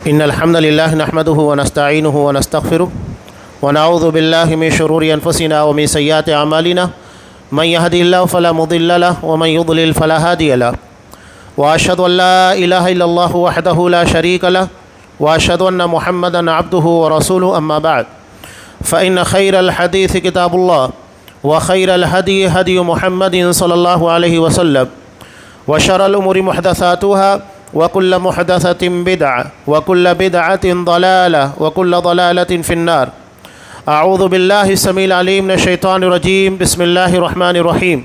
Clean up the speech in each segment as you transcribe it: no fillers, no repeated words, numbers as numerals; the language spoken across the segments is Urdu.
إن الحمد لله نحمده ونستعينه ونستغفره ونعوذ بالله من شرور أنفسنا ومن سيئات أعمالنا من يهدي الله فلا مضل له ومن يضلل فلا هادي له وأشهد أن لا إله إلا الله وحده لا شريك له وأشهد أن محمدا عبده ورسوله أما بعد فإن خير الحديث كتاب الله وخير الهدي هدي محمد صلى الله عليه وسلم وشر الأمور محدثاتها وكل محدثة بدعة وكل بدعة ضلالة وكل ضلالة في النار. أعوذ بالله السميع العليم من الشيطان الرجيم. بسم الله الرحمن الرحيم.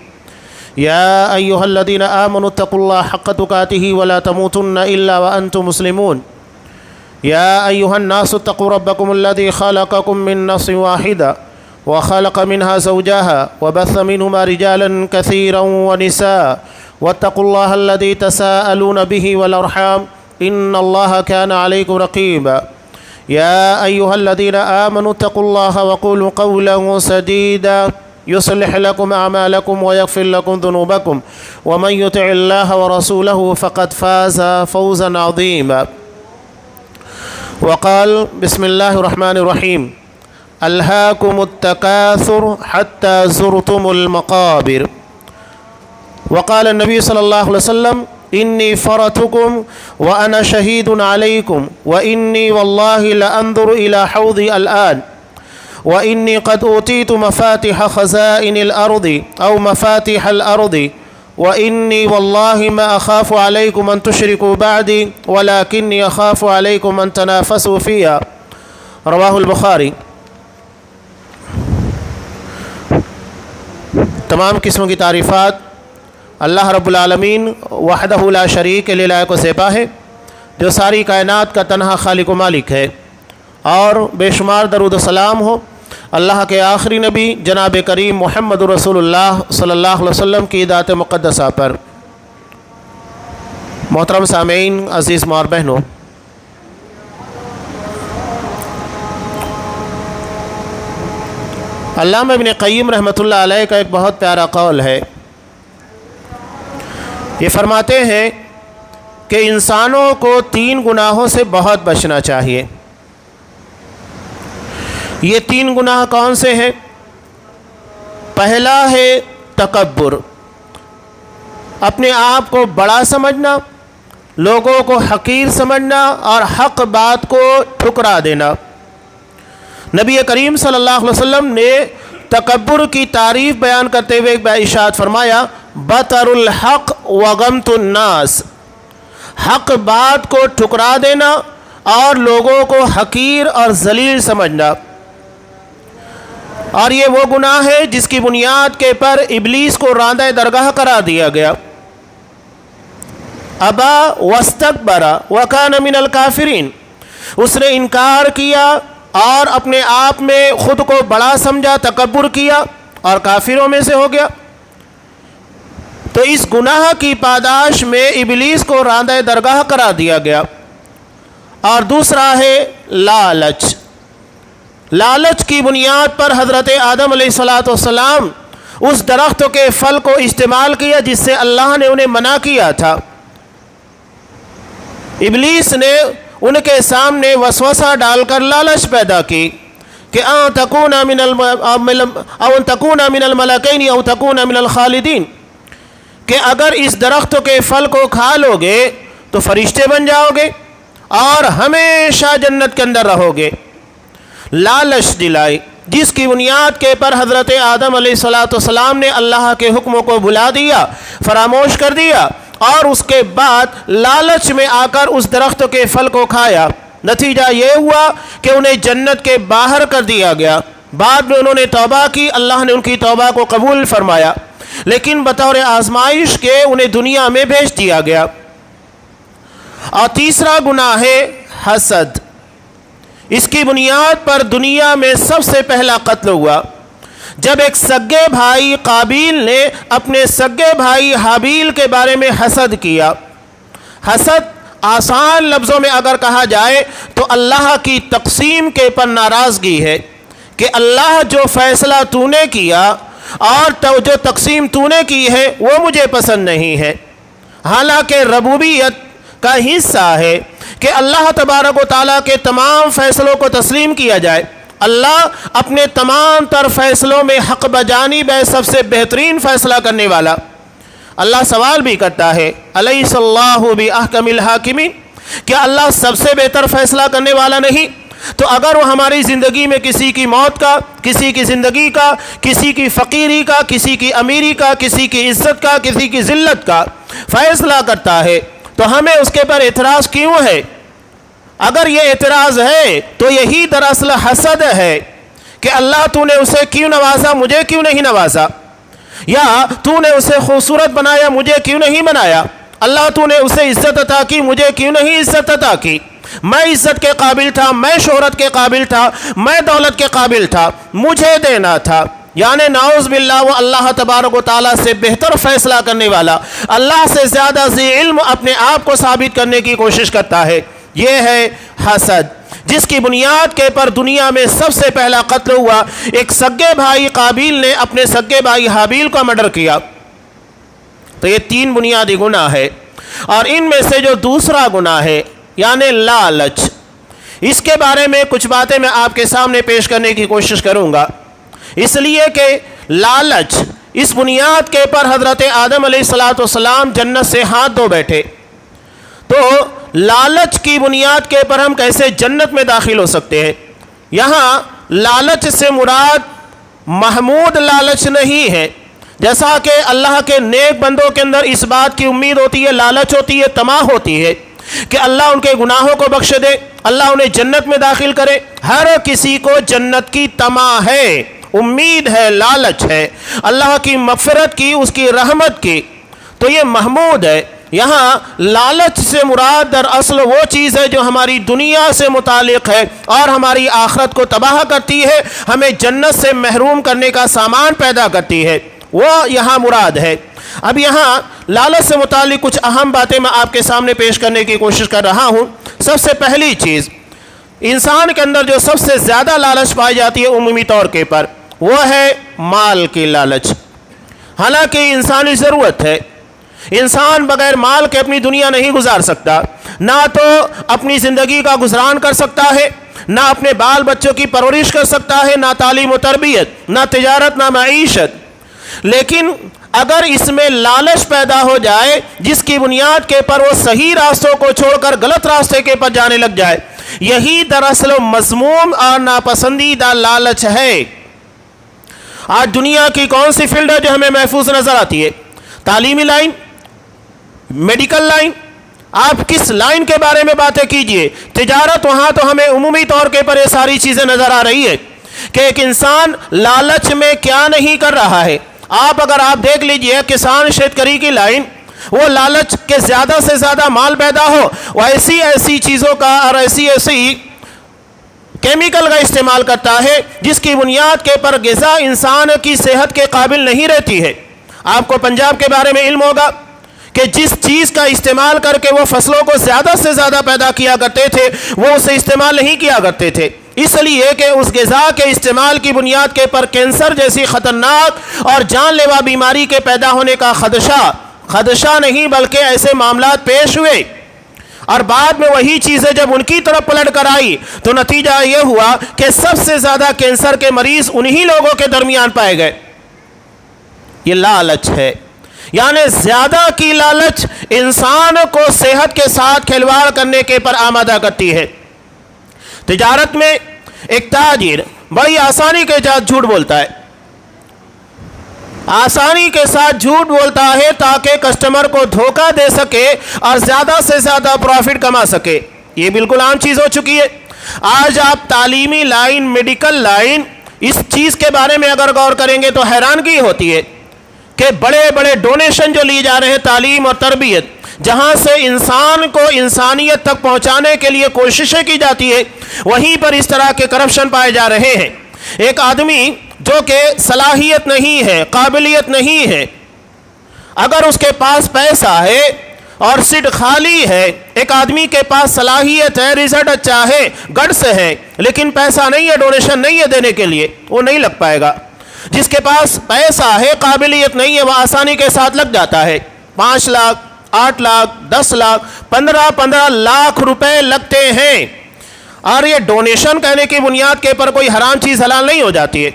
يا أيها الذين آمنوا اتقوا الله حق تقاته ولا تموتن إلا وأنتم مسلمون. يا أيها الناس اتقوا ربكم الذي خلقكم من نفس واحدة وخلق منها زوجها وبث منهما رجالا كثيرا ونساء واتقوا الله الذي تساءلون به والأرحام إن الله كان عليكم رقيبا. يا أيها الذين آمنوا اتقوا الله وقولوا قولا سديدا يصلح لكم أعمالكم ويغفر لكم ذنوبكم ومن يطع الله ورسوله فقد فاز فوزا عظيما. وقال بسم الله الرحمن الرحيم ألهاكم التكاثر حتى زرتم المقابر. وقال النبي صلى الله عليه وسلم إني فرتكم وأنا شهيد عليكم وإني والله لأنظر إلى حوضي الآن وإني قد أوتيت مفاتيح خزائن الأرض أو مفاتيح الأرض وإني والله ما أخاف عليكم أن تشركوا بعدي ولكني أخاف عليكم أن تنافسوا فيها. رواہ البخاری. تمام قسموں کی تعریفات اللہ رب العالمین وحدہ لا شریک کے لیے لائق و زیبا ہے، جو ساری کائنات کا تنہا خالق و مالک ہے، اور بے شمار درود و سلام ہو اللہ کے آخری نبی جناب کریم محمد رسول اللہ صلی اللہ علیہ وسلم کی ذات مقدسہ پر. محترم سامعین، عزیز ماں اور بہنوں، علامہ ابن قیم رحمۃ اللہ علیہ کا ایک بہت پیارا قول ہے. یہ فرماتے ہیں کہ انسانوں کو 3 گناہوں سے بہت بچنا چاہیے. یہ 3 گناہ کون سے ہیں؟ پہلا ہے تکبر، اپنے آپ کو بڑا سمجھنا، لوگوں کو حقیر سمجھنا اور حق بات کو ٹھکرا دینا. نبی کریم صلی اللہ علیہ وسلم نے تکبر کی تعریف بیان کرتے ہوئے ارشاد فرمایا بطر الحق وغمت الناس، حق بات کو ٹھکرا دینا اور لوگوں کو حقیر اور ذلیل سمجھنا. اور یہ وہ گناہ ہے جس کی بنیاد کے پر ابلیس کو راندہ درگاہ قرار دیا گیا. ابا واستکبر وکان من الکافرین، اس نے انکار کیا اور اپنے آپ میں خود کو بڑا سمجھا، تکبر کیا اور کافروں میں سے ہو گیا. تو اس گناہ کی پاداش میں ابلیس کو راندہ درگاہ قرار دیا گیا. اور دوسرا ہے لالچ. لالچ کی بنیاد پر حضرت آدم علیہ السلام اس درخت کے پھل کو استعمال کیا جس سے اللہ نے انہیں منع کیا تھا. ابلیس نے ان کے سامنے وسوسہ ڈال کر لالچ پیدا کی کہ ان تکون من الملکین او تکون من الخالدین، کہ اگر اس درخت کے پھل کو کھا لو گے تو فرشتے بن جاؤ گے اور ہمیشہ جنت کے اندر رہو گے. لالچ دلائی جس کی بنیاد کے پر حضرت آدم علیہ السلام نے اللہ کے حکموں کو بھلا دیا، فراموش کر دیا اور اس کے بعد لالچ میں آ کر اس درخت کے پھل کو کھایا. نتیجہ یہ ہوا کہ انہیں جنت کے باہر کر دیا گیا. بعد میں انہوں نے توبہ کی، اللہ نے ان کی توبہ کو قبول فرمایا، لیکن بطور آزمائش کے انہیں دنیا میں بھیج دیا گیا. اور تیسرا گناہ ہے حسد. اس کی بنیاد پر دنیا میں سب سے پہلا قتل ہوا جب ایک سگے بھائی قابیل نے اپنے سگے بھائی حابیل کے بارے میں حسد کیا. حسد آسان لفظوں میں اگر کہا جائے تو اللہ کی تقسیم کے پر ناراضگی ہے کہ اللہ جو فیصلہ تو نے کیا اور جو تقسیم تو نے کی ہے وہ مجھے پسند نہیں ہے. حالانکہ ربوبیت کا حصہ ہے کہ اللہ تبارک و تعالیٰ کے تمام فیصلوں کو تسلیم کیا جائے۔ اللہ اپنے تمام تر فیصلوں میں حق بجانب ہے، سب سے بہترین فیصلہ کرنے والا۔ اللہ سوال بھی کرتا ہے الیس اللہ باحکم الحاکمین، کیا اللہ سب سے بہتر فیصلہ کرنے والا نہیں؟ تو اگر وہ ہماری زندگی میں کسی کی موت کا، کسی کی زندگی کا، کسی کی فقیری کا، کسی کی امیری کا، کسی کی عزت کا، کسی کی ذلت کا فیصلہ کرتا ہے تو ہمیں اس کے پر اعتراض کیوں ہے؟ اگر یہ اعتراض ہے تو یہی دراصل حسد ہے کہ اللہ تو نے اسے کیوں نوازا، مجھے کیوں نہیں نوازا، یا تو نے اسے خوبصورت بنایا، مجھے کیوں نہیں بنایا، اللہ تو نے اسے عزت عطا کی، مجھے کیوں نہیں عزت عطا کی، میں عزت کے قابل تھا، میں شہرت کے قابل تھا، میں دولت کے قابل تھا، مجھے دینا تھا۔ یعنی نعوذ باللہ وہ اللہ تبارک و تعالیٰ سے بہتر فیصلہ کرنے والا، اللہ سے زیادہ ذی علم اپنے آپ کو ثابت کرنے کی کوشش کرتا ہے۔ یہ ہے حسد، جس کی بنیاد کے پر دنیا میں سب سے پہلا قتل ہوا۔ ایک سگے بھائی قابیل نے اپنے سگے بھائی حابیل کا مرڈر کیا۔ تو یہ 3 بنیادی گناہ ہے، اور ان میں سے جو دوسرا گناہ ہے یعنی لالچ، اس کے بارے میں کچھ باتیں میں آپ کے سامنے پیش کرنے کی کوشش کروں گا، اس لیے کہ لالچ اس بنیاد کے پر حضرت آدم علیہ السلام جنت سے ہاتھ دھو بیٹھے۔ تو لالچ کی بنیاد کے پر ہم کیسے جنت میں داخل ہو سکتے ہیں؟ یہاں لالچ سے مراد محمود لالچ نہیں ہے، جیسا کہ اللہ کے نیک بندوں کے اندر اس بات کی امید ہوتی ہے، لالچ ہوتی ہے، طمع ہوتی ہے کہ اللہ ان کے گناہوں کو بخش دے، اللہ انہیں جنت میں داخل کرے۔ ہر کسی کو جنت کی طمع ہے، امید ہے، لالچ ہے اللہ کی مغفرت کی، اس کی رحمت کی، تو یہ محمود ہے۔ یہاں لالچ سے مراد دراصل وہ چیز ہے جو ہماری دنیا سے متعلق ہے اور ہماری آخرت کو تباہ کرتی ہے، ہمیں جنت سے محروم کرنے کا سامان پیدا کرتی ہے، وہ یہاں مراد ہے۔ اب یہاں لالچ سے متعلق کچھ اہم باتیں میں آپ کے سامنے پیش کرنے کی کوشش کر رہا ہوں۔ سب سے پہلی چیز، انسان کے اندر جو سب سے زیادہ لالچ پائی جاتی ہے عمومی طور کے پر، وہ ہے مال کی لالچ۔ حالانکہ انسانی ضرورت ہے، انسان بغیر مال کے اپنی دنیا نہیں گزار سکتا، نہ تو اپنی زندگی کا گزران کر سکتا ہے، نہ اپنے بال بچوں کی پرورش کر سکتا ہے، نہ تعلیم و تربیت، نہ تجارت، نہ معیشت۔ لیکن اگر اس میں لالچ پیدا ہو جائے جس کی بنیاد کے پر وہ صحیح راستوں کو چھوڑ کر غلط راستے کے پر جانے لگ جائے، یہی دراصل مذموم اور ناپسندیدہ لالچ ہے۔ آج دنیا کی کون سی فیلڈ ہے جو ہمیں محفوظ نظر آتی ہے؟ تعلیمی لائن، میڈیکل لائن، آپ کس لائن کے بارے میں باتیں کیجئے، تجارت، وہاں تو ہمیں عمومی طور کے پر یہ ساری چیزیں نظر آ رہی ہے کہ ایک انسان لالچ میں کیا نہیں کر رہا ہے۔ اگر آپ دیکھ لیجئے کسان شیتکری کی لائن، وہ لالچ کے زیادہ سے زیادہ مال پیدا ہو، وہ ایسی چیزوں کا اور ایسی کیمیکل کا استعمال کرتا ہے جس کی بنیاد کے پر غذا انسان کی صحت کے قابل نہیں رہتی ہے۔ آپ کو پنجاب کے بارے میں علم ہوگا کہ جس چیز کا استعمال کر کے وہ فصلوں کو زیادہ سے زیادہ پیدا کیا کرتے تھے، وہ اسے استعمال نہیں کیا کرتے تھے، اس لیے کہ اس غذا کے استعمال کی بنیاد کے پر کینسر جیسی خطرناک اور جان لیوا بیماری کے پیدا ہونے کا خدشہ نہیں بلکہ ایسے معاملات پیش ہوئے، اور بعد میں وہی چیزیں جب ان کی طرف پلٹ کر آئی تو نتیجہ یہ ہوا کہ سب سے زیادہ کینسر کے مریض انہی لوگوں کے درمیان پائے گئے۔ یہ لالچ ہے، یعنی زیادہ کی لالچ انسان کو صحت کے ساتھ کھلواڑ کرنے کے پر آمادہ کرتی ہے۔ تجارت میں ایک تاجر بڑی آسانی کے ساتھ جھوٹ بولتا ہے، آسانی کے ساتھ جھوٹ بولتا ہے تاکہ کسٹمر کو دھوکہ دے سکے اور زیادہ سے زیادہ پروفٹ کما سکے۔ یہ بالکل عام چیز ہو چکی ہے۔ آج آپ تعلیمی لائن، میڈیکل لائن، اس چیز کے بارے میں اگر غور کریں گے تو حیرانگی ہوتی ہے کہ بڑے بڑے ڈونیشن جو لیے جا رہے ہیں تعلیم اور تربیت، جہاں سے انسان کو انسانیت تک پہنچانے کے لیے کوششیں کی جاتی ہے، وہیں پر اس طرح کے کرپشن پائے جا رہے ہیں۔ ایک آدمی جو کہ صلاحیت نہیں ہے، قابلیت نہیں ہے، اگر اس کے پاس پیسہ ہے اور سیٹ خالی ہے، ایک آدمی کے پاس صلاحیت ہے، رزلٹ اچھا ہے، گٹس ہے، لیکن پیسہ نہیں ہے، ڈونیشن نہیں ہے دینے کے لیے، وہ نہیں لگ پائے گا۔ جس کے پاس پیسہ ہے، قابلیت نہیں ہے، وہ آسانی کے ساتھ لگ جاتا ہے۔ 5 لاکھ 8 لاکھ 10 لاکھ 15 لاکھ روپے لگتے ہیں، اور یہ ڈونیشن کہنے کی بنیاد کے پر کوئی حرام چیز حلال نہیں ہو جاتی ہے۔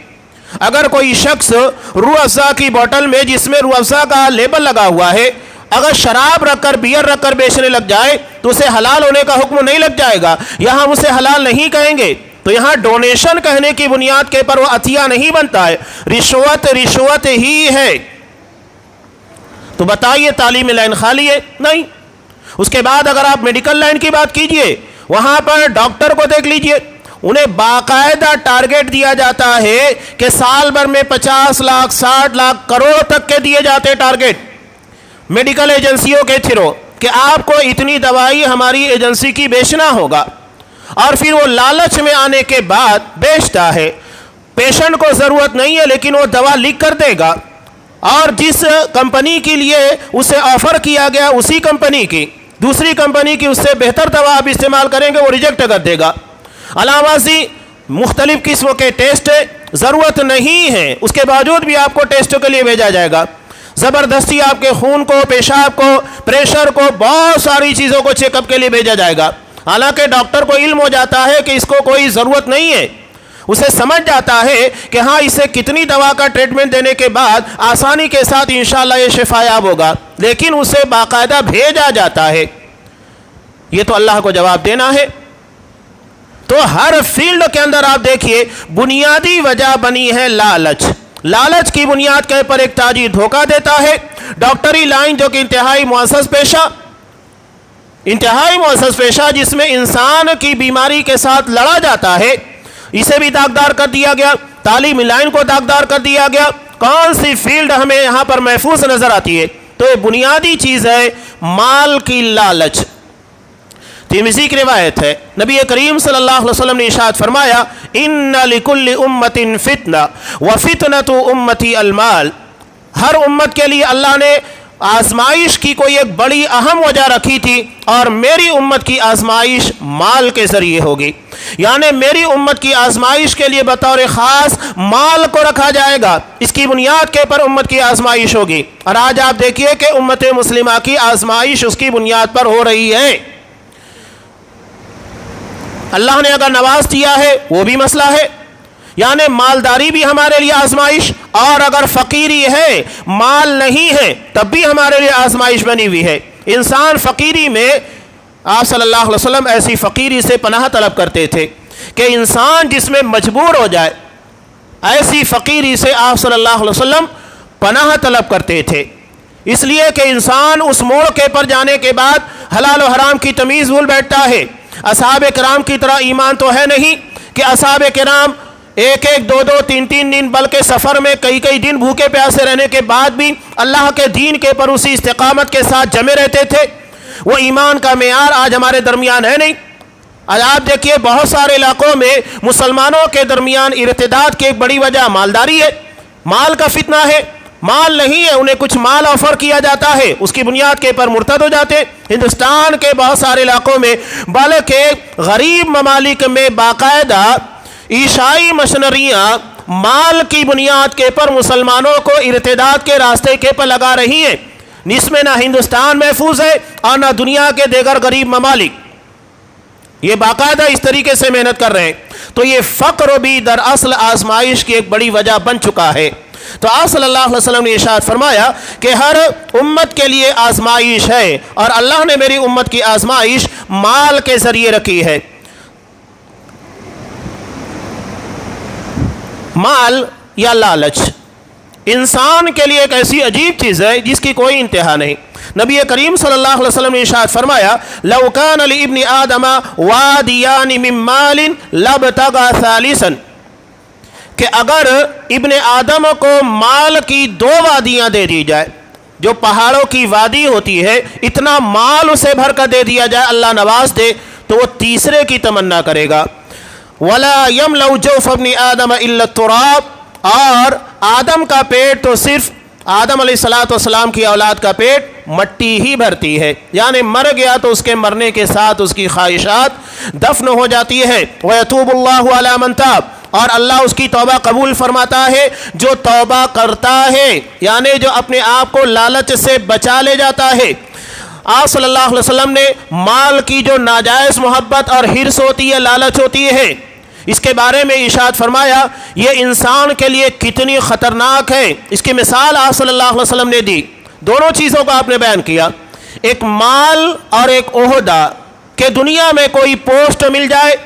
اگر کوئی شخص روح افزا کی بوتل میں جس میں روح افزا کا لیبل لگا ہوا ہے اگر شراب رکھ کر بیئر رکھ کر بیچنے لگ جائے تو اسے حلال ہونے کا حکم نہیں لگ جائے گا، یہاں ہم اسے حلال نہیں کہیں گے۔ تو یہاں ڈونیشن کہنے کی بنیاد کے پر وہ عطیہ نہیں بنتا ہے، رشوت ہی ہے۔ تو بتائیے تعلیم لائن خالی ہے؟ نہیں۔ اس کے بعد اگر آپ میڈیکل لائن کی بات کیجئے، وہاں پر ڈاکٹر کو دیکھ لیجئے، انہیں باقاعدہ ٹارگٹ دیا جاتا ہے کہ سال بھر میں 50 لاکھ 60 لاکھ کروڑ تک کے دیے جاتے ٹارگٹ میڈیکل ایجنسیوں کے تھرو کہ آپ کو اتنی دوائی ہماری ایجنسی کی بیچنا ہوگا، اور پھر وہ لالچ میں آنے کے بعد بیچتا ہے۔ پیشنٹ کو ضرورت نہیں ہے لیکن وہ دوا لکھ کر دے گا، اور جس کمپنی کے لیے اسے آفر کیا گیا اسی کمپنی کی دوسری کمپنی کی اس سے بہتر دوا آپ استعمال کریں گے وہ ریجیکٹ کر دے گا۔ علاوہ سے مختلف قسموں کے ٹیسٹ ضرورت نہیں ہے، اس کے باوجود بھی آپ کو ٹیسٹوں کے لیے بھیجا جائے گا۔ زبردستی آپ کے خون کو، پیشاب کو، پریشر کو، بہت ساری چیزوں کو چیک اپ کے لیے بھیجا جائے گا، حالانکہ ڈاکٹر کو علم ہو جاتا ہے کہ اس کو کوئی ضرورت نہیں ہے، اسے سمجھ جاتا ہے کہ ہاں اسے کتنی دوا کا ٹریٹمنٹ دینے کے بعد آسانی کے ساتھ انشاءاللہ یہ شفا یاب ہوگا، لیکن اسے باقاعدہ بھیجا جاتا ہے۔ یہ تو اللہ کو جواب دینا ہے۔ تو ہر فیلڈ کے اندر آپ دیکھیے بنیادی وجہ بنی ہے لالچ۔ لالچ کی بنیاد کے پر ایک تاجر دھوکہ دیتا ہے۔ ڈاکٹری لائن جو کہ انتہائی معزز پیشہ جس میں انسان کی بیماری کے ساتھ لڑا جاتا ہے، اسے بھی داغدار کر دیا گیا، تعلیمی لائن کو داغدار کر دیا گیا۔ کون سی فیلڈ ہمیں یہاں پر محفوظ نظر آتی ہے؟ تو یہ بنیادی چیز ہے مال کی لالچ۔ ترمذی کی روایت ہے، نبی کریم صلی اللہ علیہ وسلم نے ارشاد فرمایا ان لکل امت فتنہ وفتنۃ امتی المال۔ ہر امت کے لیے اللہ نے آزمائش کی کوئی ایک بڑی اہم وجہ رکھی تھی، اور میری امت کی آزمائش مال کے ذریعے ہوگی، یعنی میری امت کی آزمائش کے لیے بطور خاص مال کو رکھا جائے گا، اس کی بنیاد کے پر امت کی آزمائش ہوگی۔ اور آج آپ دیکھیے کہ امت مسلمہ کی آزمائش اس کی بنیاد پر ہو رہی ہے۔ اللہ نے اگر نواز دیا ہے وہ بھی مسئلہ ہے، یعنی مالداری بھی ہمارے لیے آزمائش، اور اگر فقیری ہے مال نہیں ہے تب بھی ہمارے لیے آزمائش بنی ہوئی ہے۔ انسان فقیری میں آپ صلی اللہ علیہ وسلم ایسی فقیری سے پناہ طلب کرتے تھے کہ انسان جس میں مجبور ہو جائے، ایسی فقیری سے آپ صلی اللہ علیہ وسلم پناہ طلب کرتے تھے، اس لیے کہ انسان اس موڑ کے پر جانے کے بعد حلال و حرام کی تمیز بھول بیٹھتا ہے۔ اصحاب کرام کی طرح ایمان تو ہے نہیں کہ اصحاب کرام ایک دو تین دن بلکہ سفر میں کئی دن بھوکے پیاسے رہنے کے بعد بھی اللہ کے دین کے پر اسی استقامت کے ساتھ جمے رہتے تھے۔ وہ ایمان کا معیار آج ہمارے درمیان ہے نہیں۔ آج آپ دیکھیے بہت سارے علاقوں میں مسلمانوں کے درمیان ارتداد کی ایک بڑی وجہ مالداری ہے، مال کا فتنہ ہے۔ مال نہیں ہے، انہیں کچھ مال آفر کیا جاتا ہے، اس کی بنیاد کے پر مرتد ہو جاتے ہیں۔ ہندوستان کے بہت سارے علاقوں میں بلکہ غریب ممالک میں باقاعدہ عیسائی مشنریاں مال کی بنیاد کے پر مسلمانوں کو ارتداد کے راستے کے پر لگا رہی ہیں، جس میں نہ ہندوستان محفوظ ہے اور نہ دنیا کے دیگر غریب ممالک، یہ باقاعدہ اس طریقے سے محنت کر رہے ہیں۔ تو یہ فقر بھی دراصل آزمائش کی ایک بڑی وجہ بن چکا ہے۔ تو آپ صلی اللہ علیہ وسلم نے ارشاد فرمایا کہ ہر امت کے لیے آزمائش ہے، اور اللہ نے میری امت کی آزمائش مال کے ذریعے رکھی ہے۔ مال یا لالچ انسان کے لیے ایک ایسی عجیب چیز ہے جس کی کوئی انتہا نہیں۔ نبی کریم صلی اللہ علیہ وسلم نے ارشاد فرمایا لو کان لابن آدم وادیان من مال لابتغى ثالثا، کہ اگر ابن آدم کو مال کی 2 وادیاں دے دی جائے، جو پہاڑوں کی وادی ہوتی ہے، اتنا مال اسے بھر کر دے دیا جائے، اللہ نواز دے، تو وہ تیسرے کی تمنا کرے گا۔ وَلَا يَمْلَوْ جَوْفَ ابْنِ آدَمَ إِلَّا التُّرَابُ، اور آدم کا پیٹ تو صرف آدم علیہ السلام کی اولاد کا پیٹ مٹی ہی بھرتی ہے، یعنی مر گیا تو اس کے مرنے کے ساتھ اس کی خواہشات دفن ہو جاتی ہے۔ وَيَتُوبُ اللَّهُ عَلَى مَنْ تَابَ، اور اللہ اس کی توبہ قبول فرماتا ہے جو توبہ کرتا ہے، یعنی جو اپنے آپ کو لالچ سے بچا لے جاتا ہے۔ آپ صلی اللہ علیہ وسلم نے مال کی جو ناجائز محبت اور حرص ہوتی ہے، لالچ ہوتی ہے، اس کے بارے میں ارشاد فرمایا یہ انسان کے لیے کتنی خطرناک ہے۔ اس کی مثال آپ صلی اللہ علیہ وسلم نے دی، دونوں چیزوں کو آپ نے بیان کیا، ایک مال اور ایک عہدہ، کہ دنیا میں کوئی پوسٹ مل جائے،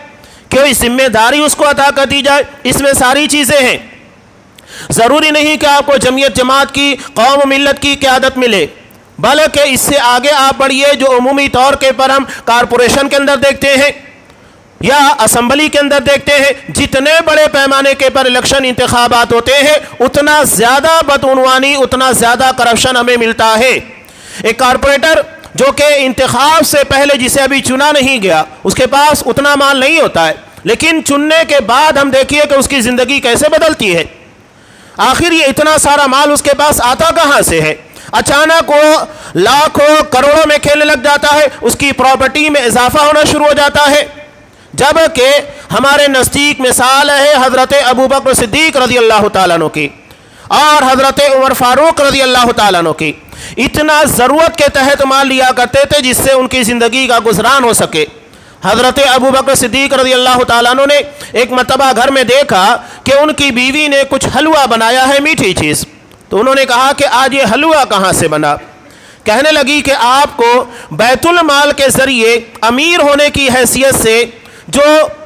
کوئی ذمہ داری اس کو عطا کر دی جائے، اس میں ساری چیزیں ہیں۔ ضروری نہیں کہ آپ کو جمعیت جماعت کی، قوم و ملت کی قیادت ملے، بلکہ اس سے آگے آپ بڑھیے جو عمومی طور کے پر ہم کارپوریشن کے اندر دیکھتے ہیں یا اسمبلی کے اندر دیکھتے ہیں، جتنے بڑے پیمانے کے پر الیکشن انتخابات ہوتے ہیں اتنا زیادہ بدعنوانی، اتنا زیادہ کرپشن ہمیں ملتا ہے۔ ایک کارپوریٹر جو کہ انتخاب سے پہلے جسے ابھی چنا نہیں گیا، اس کے پاس اتنا مال نہیں ہوتا ہے، لیکن چننے کے بعد ہم دیکھیے کہ اس کی زندگی کیسے بدلتی ہے۔ آخر یہ اتنا سارا مال اس کے پاس آتا کہاں سے ہے؟ اچانک وہ لاکھوں کروڑوں میں کھیلنے لگ جاتا ہے، اس کی پراپرٹی میں اضافہ ہونا شروع ہو جاتا ہے۔ جبکہ ہمارے نزدیک مثال ہے حضرت ابوبکر صدیق رضی اللہ تعالیٰ عنہ کی اور حضرت عمر فاروق رضی اللہ تعالیٰ عنہ کی، اتنا ضرورت کے تحت مال لیا کرتے تھے جس سے ان کی زندگی کا گزران ہو سکے۔ حضرت ابوبکر صدیق رضی اللہ تعالیٰ عنہ نے ایک مرتبہ گھر میں دیکھا کہ ان کی بیوی نے کچھ حلوہ بنایا ہے، میٹھی چیز، تو انہوں نے کہا کہ آج یہ حلوہ کہاں سے بنا؟ کہنے لگی کہ آپ کو بیت المال کے ذریعے امیر ہونے کی حیثیت سے جو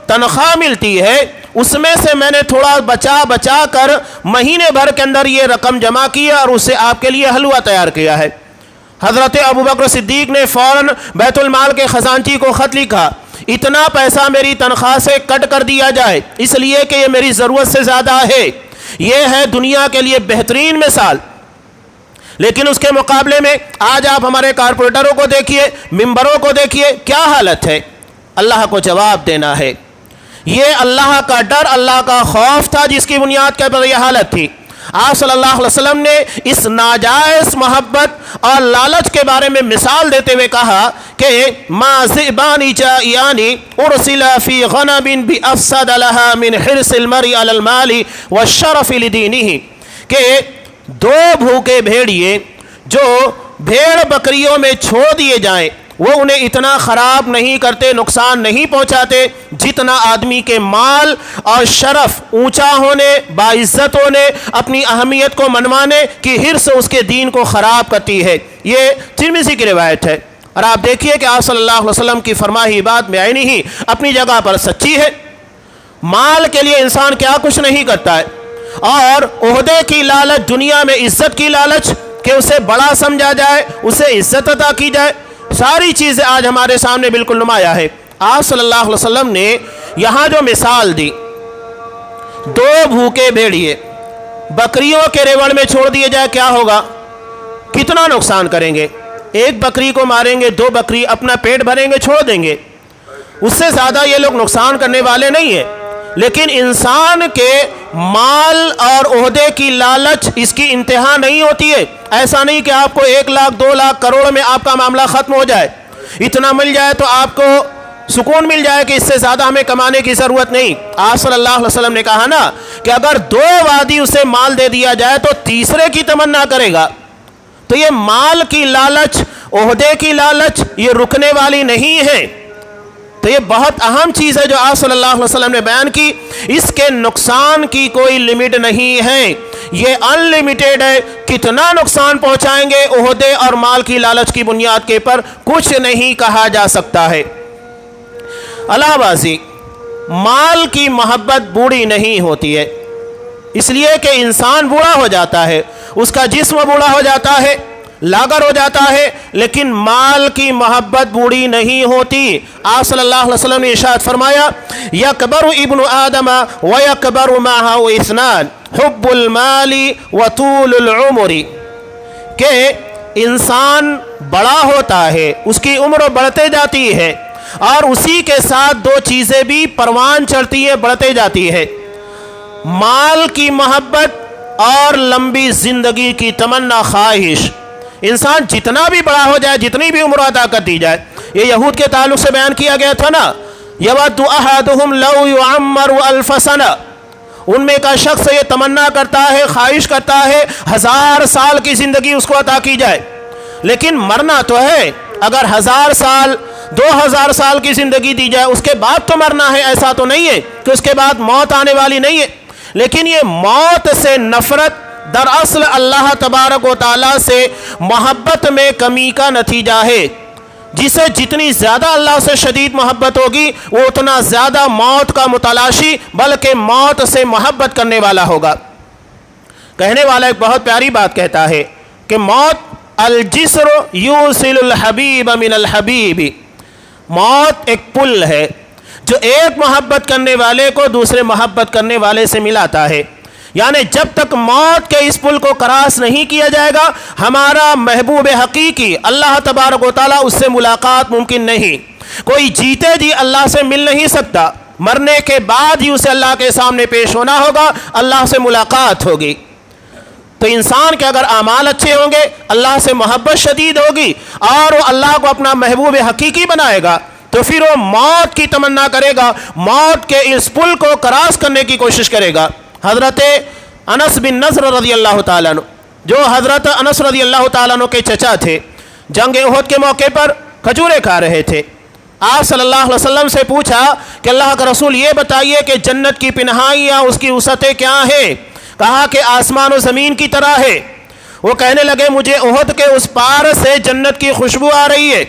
تنخواہ ملتی ہے اس میں سے میں نے تھوڑا بچا کر مہینے بھر کے اندر یہ رقم جمع کی اور اسے آپ کے لیے حلوہ تیار کیا ہے۔ حضرت ابوبکر صدیق نے فوراً بیت المال کے خزانچی کو خط لکھا، اتنا پیسہ میری تنخواہ سے کٹ کر دیا جائے، اس لیے کہ یہ میری ضرورت سے زیادہ ہے۔ یہ ہے دنیا کے لیے بہترین مثال۔ لیکن اس کے مقابلے میں آج آپ ہمارے کارپوریٹروں کو دیکھیے، ممبروں کو دیکھیے، کیا حالت ہے؟ اللہ کو جواب دینا ہے۔ یہ اللہ کا ڈر، اللہ کا خوف تھا جس کی بنیاد کے پر یہ حالت تھی۔ آپ صلی اللہ علیہ وسلم نے اس ناجائز محبت اور لالچ کے بارے میں مثال دیتے ہوئے کہا کہ ما ذئبان جائعان ارسلا فی غنم بافسد لها من حرص المرء علی المال والشرف لدینہ، کہ دو بھوکے بھیڑیے جو بھیڑ بکریوں میں چھوڑ دیے جائیں وہ انہیں اتنا خراب نہیں کرتے، نقصان نہیں پہنچاتے جتنا آدمی کے مال اور شرف اونچا ہونے، باعزت ہونے، اپنی اہمیت کو منوانے کی حرص اس کے دین کو خراب کرتی ہے۔ یہ ترمذی کی روایت ہے، اور آپ دیکھیے کہ آپ صلی اللہ علیہ وسلم کی فرمائی بات میں عینی ہی اپنی جگہ پر سچی ہے۔ مال کے لیے انسان کیا کچھ نہیں کرتا ہے، اور عہدے کی لالچ، دنیا میں عزت کی لالچ کہ اسے بڑا سمجھا جائے، اسے عزت عطا کی جائے، ساری چیزیں آج ہمارے سامنے بالکل نمایاں ہے۔ آپ صلی اللہ علیہ وسلم نے یہاں جو مثال دی، دو بھوکے بھیڑیے بکریوں کے ریوڑ میں چھوڑ دیے جائے، کیا ہوگا؟ کتنا نقصان کریں گے؟ ایک بکری کو ماریں گے، دو بکری اپنا پیٹ بھریں گے، چھوڑ دیں گے، اس سے زیادہ یہ لوگ نقصان کرنے والے نہیں ہیں۔ لیکن انسان کے مال اور عہدے کی لالچ اس کی انتہا نہیں ہوتی ہے۔ ایسا نہیں کہ آپ کو 1 لاکھ 2 لاکھ کروڑ میں آپ کا معاملہ ختم ہو جائے، اتنا مل جائے تو آپ کو سکون مل جائے کہ اس سے زیادہ ہمیں کمانے کی ضرورت نہیں۔ آپ صلی اللہ علیہ وسلم نے کہا نا کہ اگر 2 وادی اسے مال دے دیا جائے تو تیسرے کی تمنا کرے گا۔ تو یہ مال کی لالچ، عہدے کی لالچ یہ رکنے والی نہیں ہے۔ تو یہ بہت اہم چیز ہے جو آپ صلی اللہ علیہ وسلم نے بیان کی، اس کے نقصان کی کوئی لمٹ نہیں ہے، یہ ان لمیٹیڈ ہے۔ کتنا نقصان پہنچائیں گے عہدے اور مال کی لالچ کی بنیاد کے پر کچھ نہیں کہا جا سکتا ہے۔ اللہ بازی، مال کی محبت بوڑھی نہیں ہوتی ہے، اس لیے کہ انسان بوڑھا ہو جاتا ہے، اس کا جسم بوڑھا ہو جاتا ہے، لاغر ہو جاتا ہے، لیکن مال کی محبت بوڑھی نہیں ہوتی۔ آپ صلی اللہ علیہ وسلم نے ارشاد فرمایا، یکبر ابن آدم ویکبر معہ اثنان، حب المال وطول العمر، کہ انسان بڑا ہوتا ہے، اس کی عمر بڑھتے جاتی ہے، اور اسی کے ساتھ 2 چیزیں بھی پروان چڑھتی ہیں، بڑھتے جاتی ہے، مال کی محبت اور لمبی زندگی کی تمنا خواہش۔ انسان جتنا بھی بڑا ہو جائے، جتنی بھی عمر عطا کر دی جائے، یہ یہود کے تعلق سے بیان کیا گیا تھا نا، یود احدہم لو یعمر 1000 سنہ، ان میں کا شخص یہ تمنا کرتا ہے، خواہش کرتا ہے 1000 سال کی زندگی اس کو عطا کی جائے، لیکن مرنا تو ہے، اگر 1000 سال 2000 سال کی زندگی دی جائے اس کے بعد تو مرنا ہے، ایسا تو نہیں ہے کہ اس کے بعد موت آنے والی نہیں ہے، لیکن یہ موت سے نفرت دراصل اللہ تبارک و تعالیٰ سے محبت میں کمی کا نتیجہ ہے۔ جسے جتنی زیادہ اللہ سے شدید محبت ہوگی وہ اتنا زیادہ موت کا متلاشی بلکہ موت سے محبت کرنے والا ہوگا۔ کہنے والا ایک بہت پیاری بات کہتا ہے کہ موت الجسر یوصل الحبیب من الحبیب، موت ایک پل ہے جو ایک محبت کرنے والے کو دوسرے محبت کرنے والے سے ملاتا ہے، یعنی جب تک موت کے اس پل کو کراس نہیں کیا جائے گا ہمارا محبوب حقیقی اللہ تبارک و تعالیٰ اس سے ملاقات ممکن نہیں۔ کوئی جیتے جی اللہ سے مل نہیں سکتا، مرنے کے بعد ہی اسے اللہ کے سامنے پیش ہونا ہوگا، اللہ سے ملاقات ہوگی۔ تو انسان کے اگر اعمال اچھے ہوں گے، اللہ سے محبت شدید ہوگی اور وہ اللہ کو اپنا محبوب حقیقی بنائے گا تو پھر وہ موت کی تمنا کرے گا، موت کے اس پل کو کراس کرنے کی کوشش کرے گا۔ حضرت انس بن نضر رضی اللہ تعالیٰ عنہ، جو حضرت انس رضی اللہ تعالیٰ عنہ کے چچا تھے، جنگ احد کے موقع پر کھجوریں کھا رہے تھے۔ آپ صلی اللہ علیہ وسلم سے پوچھا کہ اللہ کا رسول یہ بتائیے کہ جنت کی پنہائیاں اس کی وسعتیں کیا ہیں؟ کہا کہ آسمان و زمین کی طرح ہے۔ وہ کہنے لگے مجھے احد کے اس پار سے جنت کی خوشبو آ رہی ہے۔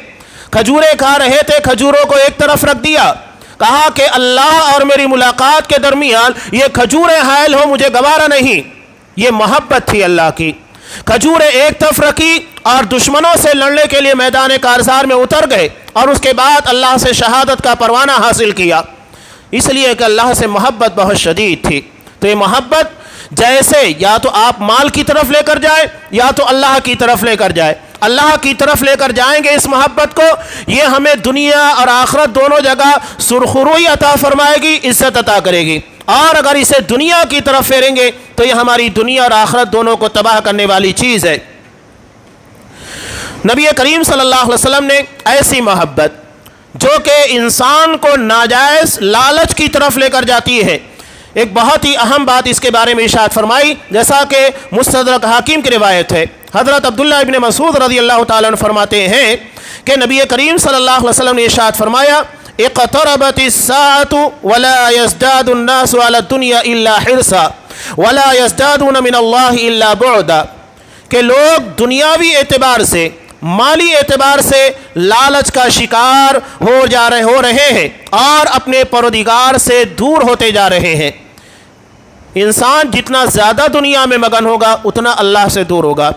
کھجوریں کھا رہے تھے، کھجوروں کو ایک طرف رکھ دیا، کہا کہ اللہ اور میری ملاقات کے درمیان یہ کھجوریں حائل ہو مجھے گوارا نہیں۔ یہ محبت تھی اللہ کی۔ کھجوریں ایک طرف رکھی اور دشمنوں سے لڑنے کے لیے میدان کارزار میں اتر گئے اور اس کے بعد اللہ سے شہادت کا پروانہ حاصل کیا، اس لیے کہ اللہ سے محبت بہت شدید تھی۔ تو یہ محبت جیسے یا تو آپ مال کی طرف لے کر جائے یا تو اللہ کی طرف لے کر جائے، اللہ کی طرف لے کر جائیں گے اس محبت کو، یہ ہمیں دنیا اور آخرت دونوں جگہ سرخروئی عطا فرمائے گی، عزت عطا کرے گی، اور اگر اسے دنیا کی طرف پھیریں گے تو یہ ہماری دنیا اور آخرت دونوں کو تباہ کرنے والی چیز ہے۔ نبی کریم صلی اللہ علیہ وسلم نے ایسی محبت جو کہ انسان کو ناجائز لالچ کی طرف لے کر جاتی ہے، ایک بہت ہی اہم بات اس کے بارے میں ارشاد فرمائی، جیسا کہ مستدرک حاکم کی روایت ہے۔ حضرت عبداللہ ابن مسعود رضی اللہ تعالیٰ عنہ فرماتے ہیں کہ نبی کریم صلی اللہ علیہ وسلم نے ارشاد فرمایا اقتربت الساعة ولا يزداد الناس على الدنيا الا حرصا ولا يزدادون من الله الا بعدا، کہ لوگ دنیاوی اعتبار سے مالی اعتبار سے لالچ کا شکار ہو رہے ہیں اور اپنے پروردگار سے دور ہوتے جا رہے ہیں۔ انسان جتنا زیادہ دنیا میں مگن ہوگا اتنا اللہ سے دور ہوگا،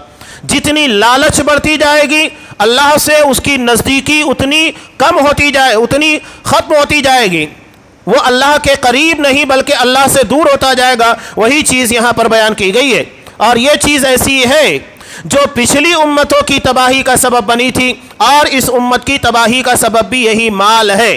جتنی لالچ بڑھتی جائے گی اللہ سے اس کی نزدیکی اتنی کم ہوتی جائے، اتنی ختم ہوتی جائے گی، وہ اللہ کے قریب نہیں بلکہ اللہ سے دور ہوتا جائے گا۔ وہی چیز یہاں پر بیان کی گئی ہے، اور یہ چیز ایسی ہے جو پچھلی امتوں کی تباہی کا سبب بنی تھی اور اس امت کی تباہی کا سبب بھی یہی مال ہے۔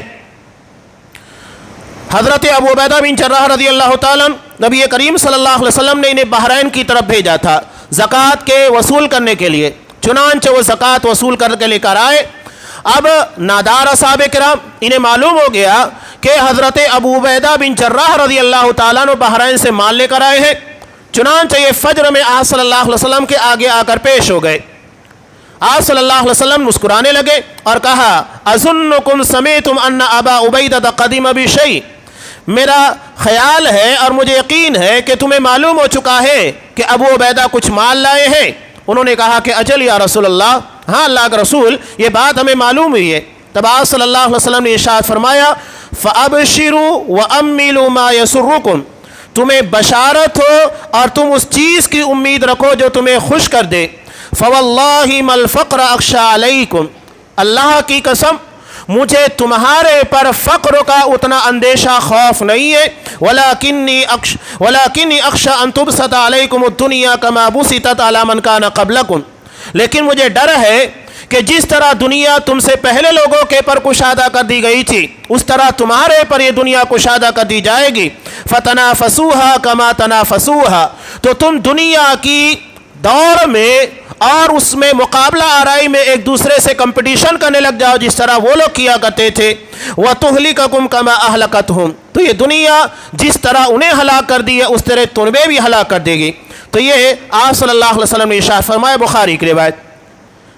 حضرت ابو عبیدہ بن جراح رضی اللہ تعالیٰ نبی کریم صلی اللہ علیہ وسلم نے انہیں بحرین کی طرف بھیجا تھا زکوٰۃ کے وصول کرنے کے لیے، چنانچہ وہ زکوٰۃ وصول کر کے لے کر آئے۔ اب نادار اصحاب کرام انہیں معلوم ہو گیا کہ حضرت ابو عبیدہ بن جراح رضی اللہ تعالیٰ نے بحرین سے مال لے کر آئے ہیں، چنانچہ یہ فجر میں آپ صلی اللہ علیہ وسلم کے آگے آ کر پیش ہو گئے۔ آپ صلی اللہ علیہ وسلم مسکرانے لگے اور کہا اظنکم سمعتم ان ابا عبیدہ قدم بشیء، میرا خیال ہے اور مجھے یقین ہے کہ تمہیں معلوم ہو چکا ہے کہ ابو عبیدہ کچھ مال لائے ہیں۔ انہوں نے کہا کہ اجل یا رسول اللہ، ہاں اللہ کا رسول یہ بات ہمیں معلوم ہوئی ہے۔ تب آپ صلی اللہ علیہ وسلم نے ارشاد فرمایا فابشروا واملوا ما يسركم، تمہیں بشارت ہو اور تم اس چیز کی امید رکھو جو تمہیں خوش کر دے۔ فواللہ ما الفقر اخشى علیکم، اللہ کی قسم مجھے تمہارے پر فقر کا اتنا اندیشہ خوف نہیں ہے، ولکنی اخشى ان تبسط علیکم الدنیا کما بسطت علی من کان قبلکم، لیکن مجھے ڈر ہے کہ جس طرح دنیا تم سے پہلے لوگوں کے پر کشادہ کر دی گئی تھی اس طرح تمہارے پر یہ دنیا کشادہ کر دی جائے گی۔ فتنافسوها کما تنافسوها، تو تم دنیا کی دور میں اور اس میں مقابلہ آرائی میں ایک دوسرے سے کمپٹیشن کرنے لگ جاؤ جس طرح وہ لوگ کیا کرتے تھے۔ وَتُهْلِكَكُمْ كَمَا أَهْلَكَتْهُمْ، تو یہ دنیا جس طرح انہیں ہلاک کر دی ہے اس طرح تمہیں بھی ہلاک کر دے گی۔ تو یہ آپ صلی اللہ علیہ وسلم نے ارشاد فرمایا، بخاری کی روایت۔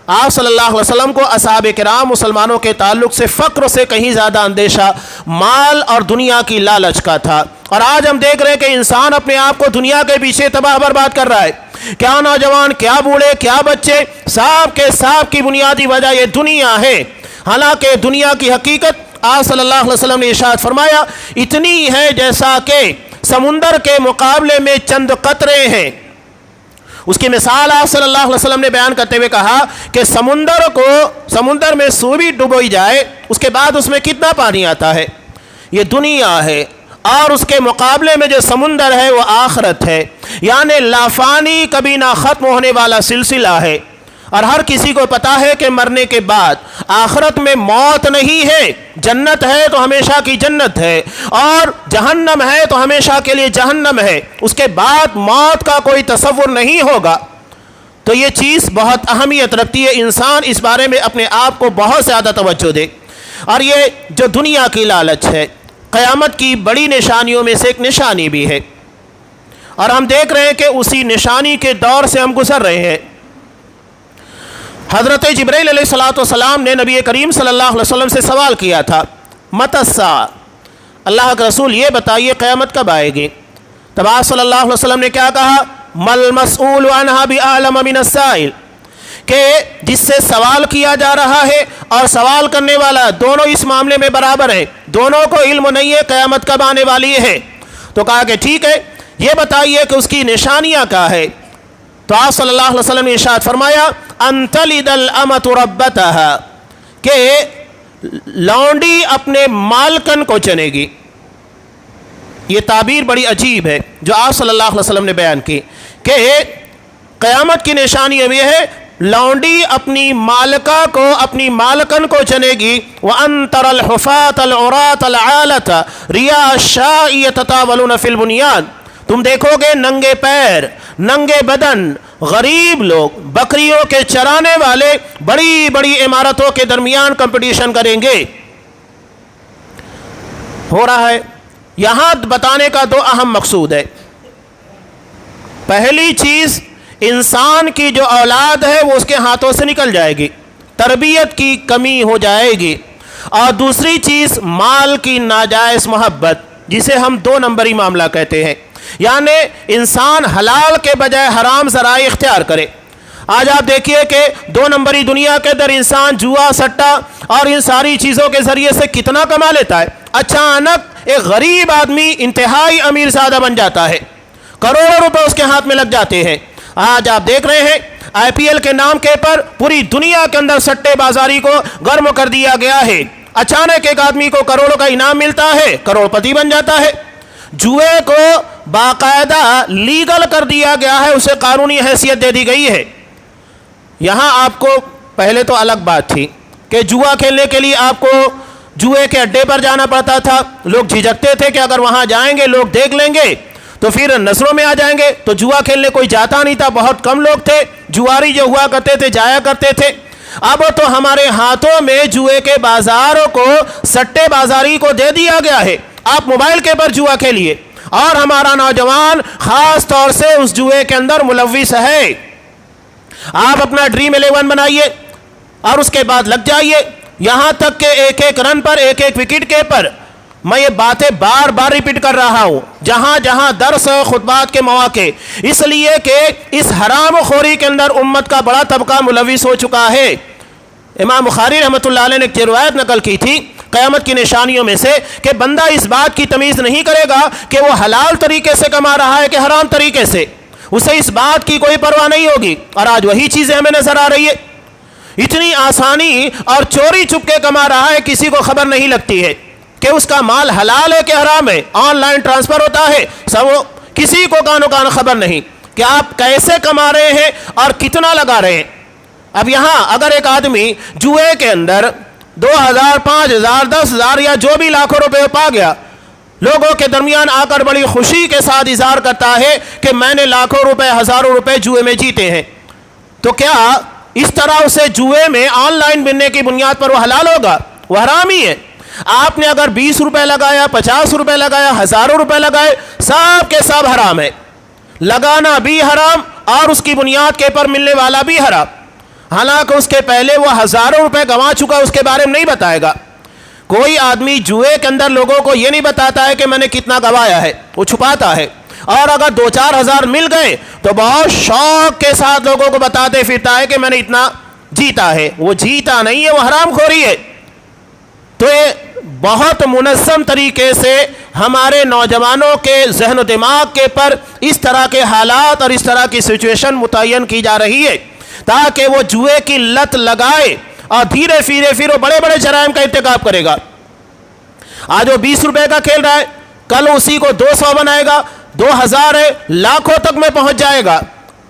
آپ صلی اللہ علیہ وسلم کو اصحاب کرام مسلمانوں کے تعلق سے فقر سے کہیں زیادہ اندیشہ مال اور دنیا کی لالچ کا تھا. اور آج ہم دیکھ رہے ہیں کہ انسان اپنے آپ کو دنیا کے پیچھے تباہ برباد کر رہا ہے. کیا نوجوان، کیا بوڑھے، کیا بچے، سب کے سب کی بنیادی وجہ یہ دنیا ہے. حالانکہ دنیا کی حقیقت آپ صلی اللہ علیہ وسلم نے ارشاد فرمایا اتنی ہے جیسا کہ سمندر کے مقابلے میں چند قطرے ہیں. اس کی مثال آپ صلی اللہ علیہ وسلم نے بیان کرتے ہوئے کہا کہ سمندر میں سوئی ڈبوئی جائے اس کے بعد اس میں کتنا پانی آتا ہے. یہ دنیا ہے اور اس کے مقابلے میں جو سمندر ہے وہ آخرت ہے. یعنی لافانی کبھی نہ ختم ہونے والا سلسلہ ہے. اور ہر کسی کو پتا ہے کہ مرنے کے بعد آخرت میں موت نہیں ہے. جنت ہے تو ہمیشہ کی جنت ہے اور جہنم ہے تو ہمیشہ کے لیے جہنم ہے. اس کے بعد موت کا کوئی تصور نہیں ہوگا. تو یہ چیز بہت اہمیت رکھتی ہے. انسان اس بارے میں اپنے آپ کو بہت زیادہ توجہ دے. اور یہ جو دنیا کی لالچ ہے قیامت کی بڑی نشانیوں میں سے ایک نشانی بھی ہے. اور ہم دیکھ رہے ہیں کہ اسی نشانی کے دور سے ہم گزر رہے ہیں. حضرت جبرائیل علیہ السلام نے نبی کریم صلی اللہ علیہ وسلم سے سوال کیا تھا متی الساعہ، اللہ کے رسول یہ بتائیے قیامت کب آئے گی؟ تب آپ صلی اللہ علیہ وسلم نے کیا کہا؟ مل مسئول عنہا بعلم من السائل، کہ جس سے سوال کیا جا رہا ہے اور سوال کرنے والا دونوں اس معاملے میں برابر ہیں. دونوں کو علم نہیں ہے قیامت کب آنے والی ہے. تو کہا کہ ٹھیک ہے یہ بتائیے کہ اس کی نشانیاں کیا ہے. تو آپ صلی اللہ علیہ وسلم نے ارشاد فرمایا ان تلد الامۃ ربتها، کہ لونڈی اپنے مالکن کو چنے گی. یہ تعبیر بڑی عجیب ہے جو آپ صلی اللہ علیہ وسلم نے بیان کی کہ قیامت کی نشانی یہ ہے لونڈی اپنی مالکہ کو، اپنی مالکن کو چنے گی. وَأَن تَرَى الْحُفَاةَ الْعُرَاةَ الْعَالَةَ رِيَاءَ الشَّاءِ يَتَطَاوَلُونَ فِي الْبُنْيَانِ، تم دیکھو گے ننگے پیر، ننگے بدن، غریب لوگ، بکریوں کے چرانے والے بڑی بڑی عمارتوں کے درمیان کمپٹیشن کریں گے. ہو رہا ہے. یہاں بتانے کا دو اہم مقصود ہے. پہلی چیز انسان کی جو اولاد ہے وہ اس کے ہاتھوں سے نکل جائے گی، تربیت کی کمی ہو جائے گی. اور دوسری چیز مال کی ناجائز محبت، جسے ہم دو نمبری معاملہ کہتے ہیں. یعنی انسان حلال کے بجائے حرام ذرائع اختیار کرے. آج آپ دیکھیے کہ دو نمبری دنیا کے اندر انسان جوا، سٹا اور ان ساری چیزوں کے ذریعے سے کتنا کما لیتا ہے. اچانک ایک غریب آدمی انتہائی امیر زادہ بن جاتا ہے، کروڑوں روپے اس کے ہاتھ میں لگ جاتے ہیں. آج آپ دیکھ رہے ہیں آئی پی ایل کے نام کے پر پوری دنیا کے اندر سٹے بازاری کو گرم کر دیا گیا ہے. اچانک ایک آدمی کو کروڑوں کا انعام ملتا ہے، کروڑ پتی بن جاتا ہے. جوئے کو باقاعدہ لیگل کر دیا گیا ہے، اسے قانونی حیثیت دے دی گئی ہے. یہاں آپ کو پہلے تو الگ بات تھی کہ جوا کھیلنے کے لیے آپ کو جوئے کے اڈے پر جانا پڑتا تھا. لوگ جھجکتے تھے کہ اگر وہاں جائیں گے لوگ دیکھ لیں گے تو پھر نظروں میں آ جائیں گے. تو جوا کھیلنے کوئی جاتا نہیں تھا، بہت کم لوگ تھے. جواری جو ہوا کرتے تھے جایا کرتے تھے. اب تو ہمارے ہاتھوں میں جوئے کے بازاروں کو، سٹے بازاری کو دے دیا گیا ہے. آپ موبائل کے پر جوا کھیلیے اور ہمارا نوجوان خاص طور سے اس جوئے کے اندر ملوث ہے. آپ اپنا ڈریم 11 بنائیے اور اس کے بعد لگ جائیے، یہاں تک کہ ایک ایک رن پر، ایک ایک وکٹ کے پر. میں یہ باتیں بار بار ریپیٹ کر رہا ہوں جہاں جہاں درس و خطبات کے مواقع، اس لیے کہ اس حرام خوری کے اندر امت کا بڑا طبقہ ملوث ہو چکا ہے. امام بخاری رحمۃ اللہ علیہ نے ایک روایت نقل کی تھی قیامت کی نشانیوں میں سے کہ بندہ اس بات کی تمیز نہیں کرے گا کہ وہ حلال طریقے سے کما رہا ہے کہ حرام طریقے سے. اسے اس بات کی کوئی پرواہ نہیں ہوگی. اور آج وہی چیزیں ہمیں نظر آ رہی ہے. اتنی آسانی اور چوری چپ کے کما رہا ہے، کسی کو خبر نہیں لگتی ہے کہ اس کا مال حلال ہے کہ حرام ہے. آن لائن ٹرانسفر ہوتا ہے، کسی کو کانو کان خبر نہیں کہ آپ کیسے کما رہے ہیں اور کتنا لگا رہے ہیں. اب یہاں اگر ایک آدمی جوئے کے اندر 2000، 5000، 10,000 یا جو بھی لاکھوں روپے پا گیا، لوگوں کے درمیان آ کر بڑی خوشی کے ساتھ اظہار کرتا ہے کہ میں نے لاکھوں روپے، ہزاروں روپے جوئے میں جیتے ہیں. تو کیا اس طرح اسے جوئے میں آن لائن بننے کی بنیاد پر وہ حلال ہوگا؟ وہ حرام ہی ہے. آپ نے اگر 20 روپے لگایا، 50 روپے لگایا، ہزاروں روپے لگائے، سب کے سب حرام ہے. لگانا بھی حرام اور اس کی بنیاد کے پر ملنے والا بھی حرام. حالانکہ اس کے پہلے وہ ہزاروں روپے گنوا چکا، اس کے بارے میں نہیں بتائے گا۔ کوئی آدمی جوئے کے اندر لوگوں کو یہ نہیں بتاتا ہے کہ میں نے کتنا گنوایا ہے، وہ چھپاتا ہے، اور اگر 2-4 ہزار مل گئے تو بہت شوق کے ساتھ لوگوں کو بتاتے پھرتا ہے کہ میں نے اتنا جیتا ہے۔ وہ جیتا نہیں ہے، وہ حرام خوری ہے۔ تو یہ بہت منظم طریقے سے ہمارے نوجوانوں کے ذہن و دماغ کے پر اس طرح کے حالات اور اس طرح کی سچویشن متعین کی جا رہی ہے تاکہ وہ جوئے کی لت لگائے اور دھیرے دھیرے پھر وہ بڑے بڑے جرائم کا ارتکاب کرے گا۔ آج وہ 20 روپے کا کھیل رہا ہے، کل اسی کو 200 بنائے گا، 2000 ہے، لاکھوں تک میں پہنچ جائے گا۔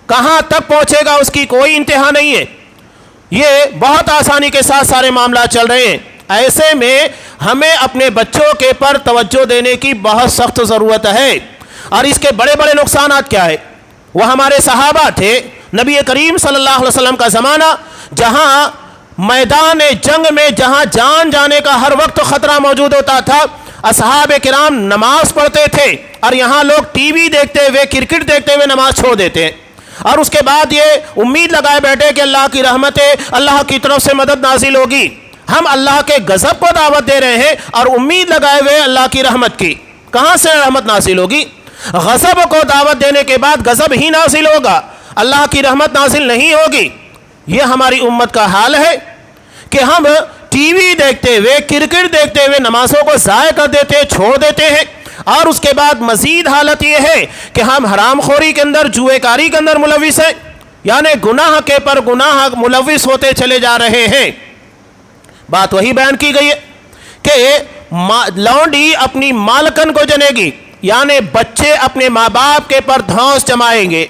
کہاں تک پہنچے گا اس کی کوئی انتہا نہیں ہے۔ یہ بہت آسانی کے ساتھ سارے معاملات چل رہے ہیں۔ ایسے میں ہمیں اپنے بچوں کے پر توجہ دینے کی بہت سخت ضرورت ہے۔ اور اس کے بڑے بڑے نقصانات کیا ہے؟ وہ ہمارے صحابہ تھے، نبی کریم صلی اللہ علیہ وسلم کا زمانہ، جہاں میدان جنگ میں جہاں جان جانے کا ہر وقت خطرہ موجود ہوتا تھا، اصحاب کرام نماز پڑھتے تھے، اور یہاں لوگ ٹی وی دیکھتے ہوئے، کرکٹ دیکھتے ہوئے نماز چھوڑ دیتے ہیں، اور اس کے بعد یہ امید لگائے بیٹھے کہ اللہ کی رحمت ہے، اللہ کی طرف سے مدد نازل ہوگی۔ ہم اللہ کے غضب کو دعوت دے رہے ہیں اور امید لگائے ہوئے اللہ کی رحمت کی۔ کہاں سے رحمت نازل ہوگی؟ غضب کو دعوت دینے کے بعد غضب ہی نازل ہوگا، اللہ کی رحمت نازل نہیں ہوگی۔ یہ ہماری امت کا حال ہے کہ ہم ٹی وی دیکھتے ہوئے، کرکٹ دیکھتے ہوئے نمازوں کو ضائع کر دیتے ہیں، چھوڑ دیتے ہیں، اور اس کے بعد مزید حالت یہ ہے کہ ہم حرام خوری کے اندر، جوئے کاری کے اندر ملوث ہیں، یعنی گناہ کے پر گناہ ملوث ہوتے چلے جا رہے ہیں۔ بات وہی بیان کی گئی ہے کہ لونڈی اپنی مالکن کو جنے گی، یعنی بچے اپنے ماں باپ کے پر دھونس جمائیں گے،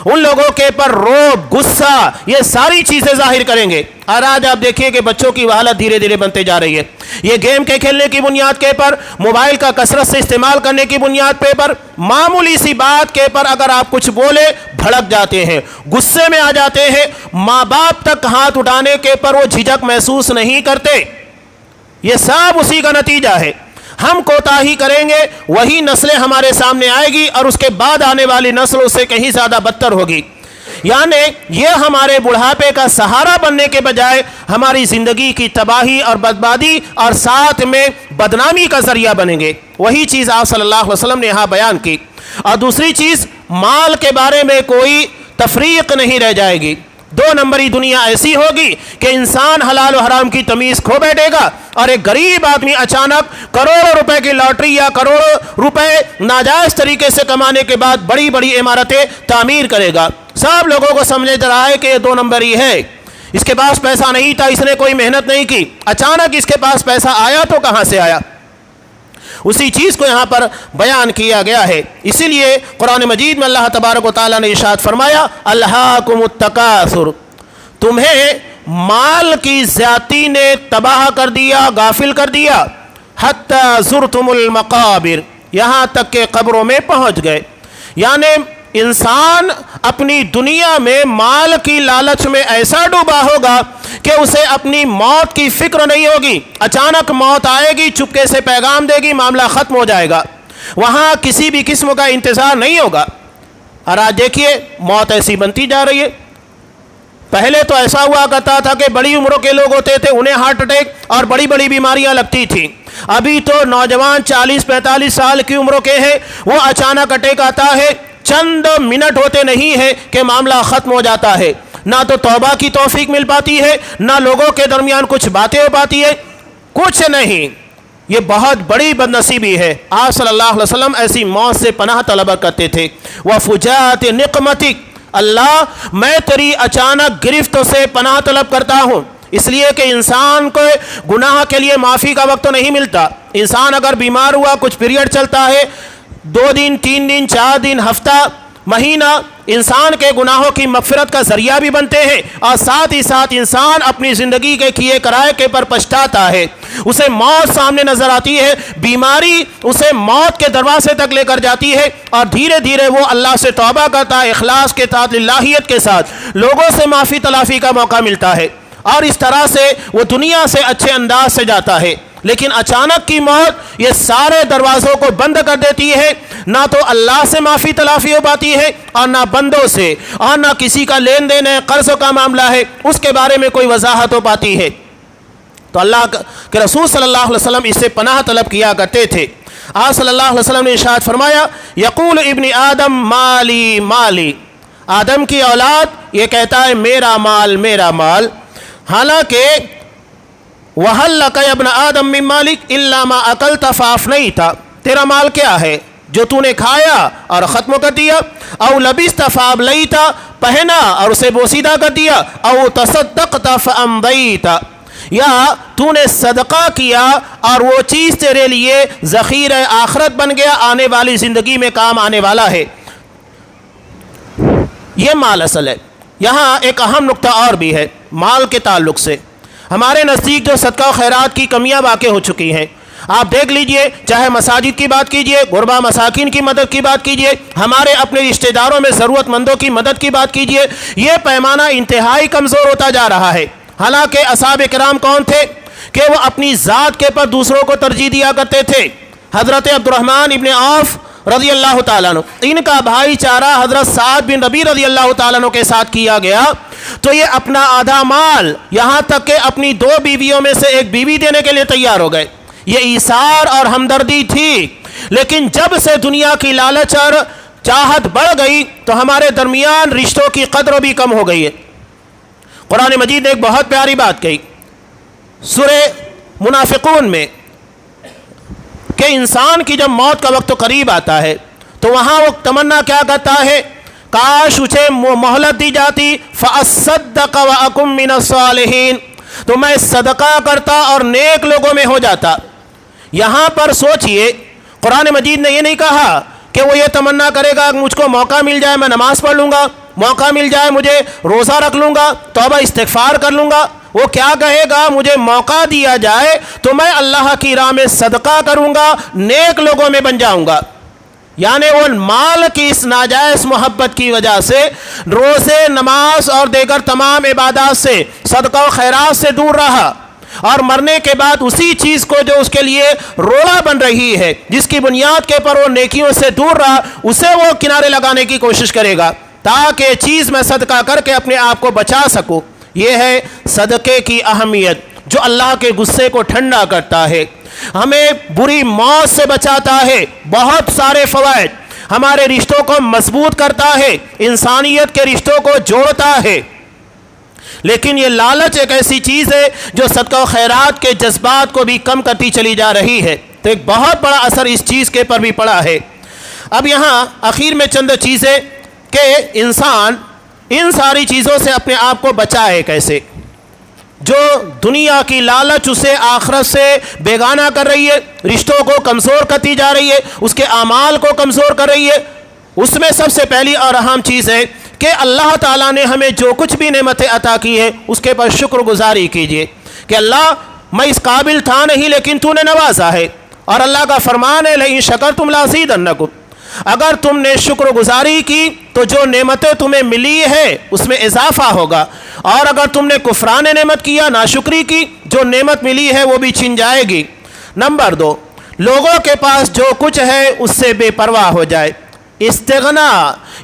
ان لوگوں کے پر روب، غصہ، یہ ساری چیزیں ظاہر کریں گے۔ اور آج آپ دیکھیں کہ بچوں کی حالت دھیرے دھیرے بنتے جا رہی ہے۔ یہ گیم کے کھیلنے کی بنیاد کے پر، موبائل کا کثرت سے استعمال کرنے کی بنیاد پہ پر، معمولی سی بات کے پر اگر آپ کچھ بولے بھڑک جاتے ہیں، غصے میں آ جاتے ہیں، ماں باپ تک ہاتھ اٹھانے کے پر وہ جھجک محسوس نہیں کرتے۔ یہ سب اسی کا نتیجہ ہے۔ ہم کوتاہی کریں گے، وہی نسلیں ہمارے سامنے آئے گی، اور اس کے بعد آنے والی نسل اس سے کہیں زیادہ بدتر ہوگی۔ یعنی یہ ہمارے بڑھاپے کا سہارا بننے کے بجائے ہماری زندگی کی تباہی اور بربادی اور ساتھ میں بدنامی کا ذریعہ بنیں گے۔ وہی چیز آپ صلی اللہ علیہ وسلم نے یہاں بیان کی۔ اور دوسری چیز، مال کے بارے میں کوئی تفریق نہیں رہ جائے گی۔ 2 نمبری دنیا ایسی ہوگی کہ انسان حلال و حرام کی تمیز کھو بیٹھے گا، اور ایک غریب آدمی اچانک کروڑوں روپے کی لاٹری یا کروڑوں روپے ناجائز طریقے سے کمانے کے بعد بڑی بڑی عمارتیں تعمیر کرے گا۔ سب لوگوں کو سمجھ رہا ہے کہ یہ 2 نمبری ہے، اس کے پاس پیسہ نہیں تھا، اس نے کوئی محنت نہیں کی، اچانک اس کے پاس پیسہ آیا تو کہاں سے آیا؟ اسی چیز کو یہاں پر بیان کیا گیا ہے۔ اسی لیے قرآن مجید میں اللہ تبارک و تعالیٰ نے ارشاد فرمایا، الہاکم التکاثر، تمہیں مال کی زیادتی نے تباہ کر دیا، غافل کر دیا، حتی زرتم المقابر، یہاں تک کہ قبروں میں پہنچ گئے۔ یعنی انسان اپنی دنیا میں مال کی لالچ میں ایسا ڈوبا ہوگا کہ اسے اپنی موت کی فکر نہیں ہوگی۔ اچانک موت آئے گی، چپکے سے پیغام دے گی، معاملہ ختم ہو جائے گا، وہاں کسی بھی قسم کا انتظار نہیں ہوگا۔ اور آج دیکھیے موت ایسی بنتی جا رہی ہے۔ پہلے تو ایسا ہوا کرتا تھا کہ بڑی عمروں کے لوگ ہوتے تھے، انہیں ہارٹ اٹیک اور بڑی بڑی بیماریاں لگتی تھیں۔ ابھی تو نوجوان 40-45 سال کی عمروں کے ہیں، وہ اچانک اٹیک آتا ہے، چند منٹ ہوتے نہیں ہے کہ معاملہ ختم ہو جاتا ہے۔ نہ تو توبہ کی توفیق مل پاتی ہے، نہ لوگوں کے درمیان کچھ باتیں ہو پاتی ہے، کچھ نہیں۔ یہ بہت بڑی بدنصیبی ہے۔ آپ صلی اللہ علیہ وسلم ایسی موت سے پناہ طلب کرتے تھے۔ وَفُجَاءَتِ نِقْمَتِكَ، اللہ میں تیری اچانک گرفت سے پناہ طلب کرتا ہوں، اس لیے کہ انسان کو گناہ کے لیے معافی کا وقت تو نہیں ملتا۔ انسان اگر بیمار ہوا، کچھ پیریڈ چلتا ہے، 2 دن 3 دن 4 دن ہفتہ مہینہ، انسان کے گناہوں کی مغفرت کا ذریعہ بھی بنتے ہیں، اور ساتھ ہی ساتھ انسان اپنی زندگی کے کیے کرائے کے پر پچھتاتا ہے، اسے موت سامنے نظر آتی ہے، بیماری اسے موت کے دروازے تک لے کر جاتی ہے، اور دھیرے دھیرے وہ اللہ سے توبہ کرتا ہے، اخلاص کے ساتھ، للہیت کے ساتھ، لوگوں سے معافی تلافی کا موقع ملتا ہے، اور اس طرح سے وہ دنیا سے اچھے انداز سے جاتا ہے۔ لیکن اچانک کی موت یہ سارے دروازوں کو بند کر دیتی ہے. نہ تو اللہ سے معافی تلافی ہو پاتی ہے اور نہ بندوں سے، اور نہ کسی کا لین دین ہے، قرض کا معاملہ ہے، اس کے بارے میں کوئی وضاحت ہو پاتی ہے. تو اللہ کے رسول صلی اللہ علیہ وسلم اس سے پناہ طلب کیا کرتے تھے. آپ صلی اللہ علیہ وسلم نے ارشاد فرمایا، یقول ابن آدم مالی مالی، آدم کی اولاد یہ کہتا ہے میرا مال میرا مال. حالانکہ وَهَلْ لَكَ يَا ابْنَ آدَمَ مِن مَالِكَ إِلَّا مَا أَكَلْتَ فَأَفْنَيْتَ، تیرا مال کیا ہے جو تو نے کھایا اور ختم کر دیا. او لبست فابلیت، پہنا اور اسے بوسیدہ کر دیا. او تصدقت فامضیت، یا تو نے صدقہ کیا اور وہ چیز تیرے لیے ذخیرہ آخرت بن گیا، آنے والی زندگی میں کام آنے والا ہے. یہ مال اصل ہے. یہاں ایک اہم نقطہ اور بھی ہے مال کے تعلق سے. ہمارے نزدیک جو صدقہ و خیرات کی کمیاں واقع ہو چکی ہیں، آپ دیکھ لیجئے، چاہے مساجد کی بات کیجئے، غربا مساکین کی مدد کی بات کیجئے، ہمارے اپنے رشتہ داروں میں ضرورت مندوں کی مدد کی بات کیجئے، یہ پیمانہ انتہائی کمزور ہوتا جا رہا ہے. حالانکہ اصحاب کرام کون تھے کہ وہ اپنی ذات کے پر دوسروں کو ترجیح دیا کرتے تھے. حضرت عبد الرحمن ابن عوف رضی اللہ تعالیٰ عنہ، ان کا بھائی چارہ حضرت سعد بن ربیع رضی اللہ تعالیٰ عنہ کے ساتھ کیا گیا تو یہ اپنا آدھا مال، یہاں تک کہ اپنی 2 بیویوں میں سے ایک بیوی دینے کے لیے تیار ہو گئے. یہ ایثار اور ہمدردی تھی. لیکن جب سے دنیا کی لالچ اور چاہت بڑھ گئی تو ہمارے درمیان رشتوں کی قدر بھی کم ہو گئی ہے. قرآن مجید نے ایک بہت پیاری بات کہی سورہ منافقون میں کہ انسان کی جب موت کا وقت قریب آتا ہے تو وہاں وہ تمنا کیا کرتا ہے، کاش اسے مہلت دی جاتی، فَأَصَّدَّقَ وَأَكُن مِّنَ الصَّالِحِينَ، تو میں صدقہ کرتا اور نیک لوگوں میں ہو جاتا. یہاں پر سوچئے، قرآن مجید نے یہ نہیں کہا کہ وہ یہ تمنا کرے گا مجھ کو موقع مل جائے میں نماز پڑھ لوں گا، موقع مل جائے مجھے روزہ رکھ لوں گا، توبہ استغفار کر لوں گا. وہ کیا کہے گا، مجھے موقع دیا جائے تو میں اللہ کی راہ میں صدقہ کروں گا، نیک لوگوں میں بن جاؤں گا. یعنی وہ مال کی اس ناجائز محبت کی وجہ سے روزے، نماز اور دیگر تمام عبادات سے، صدقہ و خیرات سے دور رہا، اور مرنے کے بعد اسی چیز کو جو اس کے لیے روڑا بن رہی ہے، جس کی بنیاد کے پر وہ نیکیوں سے دور رہا، اسے وہ کنارے لگانے کی کوشش کرے گا تاکہ چیز میں صدقہ کر کے اپنے آپ کو بچا سکوں. یہ ہے صدقے کی اہمیت جو اللہ کے غصے کو ٹھنڈا کرتا ہے، ہمیں بری موت سے بچاتا ہے. بہت سارے فوائد، ہمارے رشتوں کو مضبوط کرتا ہے، انسانیت کے رشتوں کو جوڑتا ہے. لیکن یہ لالچ ایک ایسی چیز ہے جو صدقہ و خیرات کے جذبات کو بھی کم کرتی چلی جا رہی ہے. تو ایک بہت بڑا اثر اس چیز کے پر بھی پڑا ہے. اب یہاں آخر میں چند چیزیں کہ انسان ان ساری چیزوں سے اپنے آپ کو بچائے کیسے. جو دنیا کی لالچ اسے آخرت سے بیگانہ کر رہی ہے، رشتوں کو کمزور کرتی جا رہی ہے، اس کے اعمال کو کمزور کر رہی ہے، اس میں سب سے پہلی اور اہم چیز ہے کہ اللہ تعالیٰ نے ہمیں جو کچھ بھی نعمتیں عطا کی ہے اس کے پر شکر گزاری کیجیے کہ اللہ میں اس قابل تھا نہیں لیکن تو نے نوازا ہے. اور اللہ کا فرمان ہے لئن شکرتم لازیدنکم، اگر تم نے شکر گزاری کی تو جو نعمتیں تمہیں ملی ہے اس میں اضافہ ہوگا، اور اگر تم نے کفران نعمت کیا، ناشکری کی، جو نعمت ملی ہے وہ بھی چھن جائے گی. نمبر 2، لوگوں کے پاس جو کچھ ہے اس سے بے پرواہ ہو جائے. استغنا،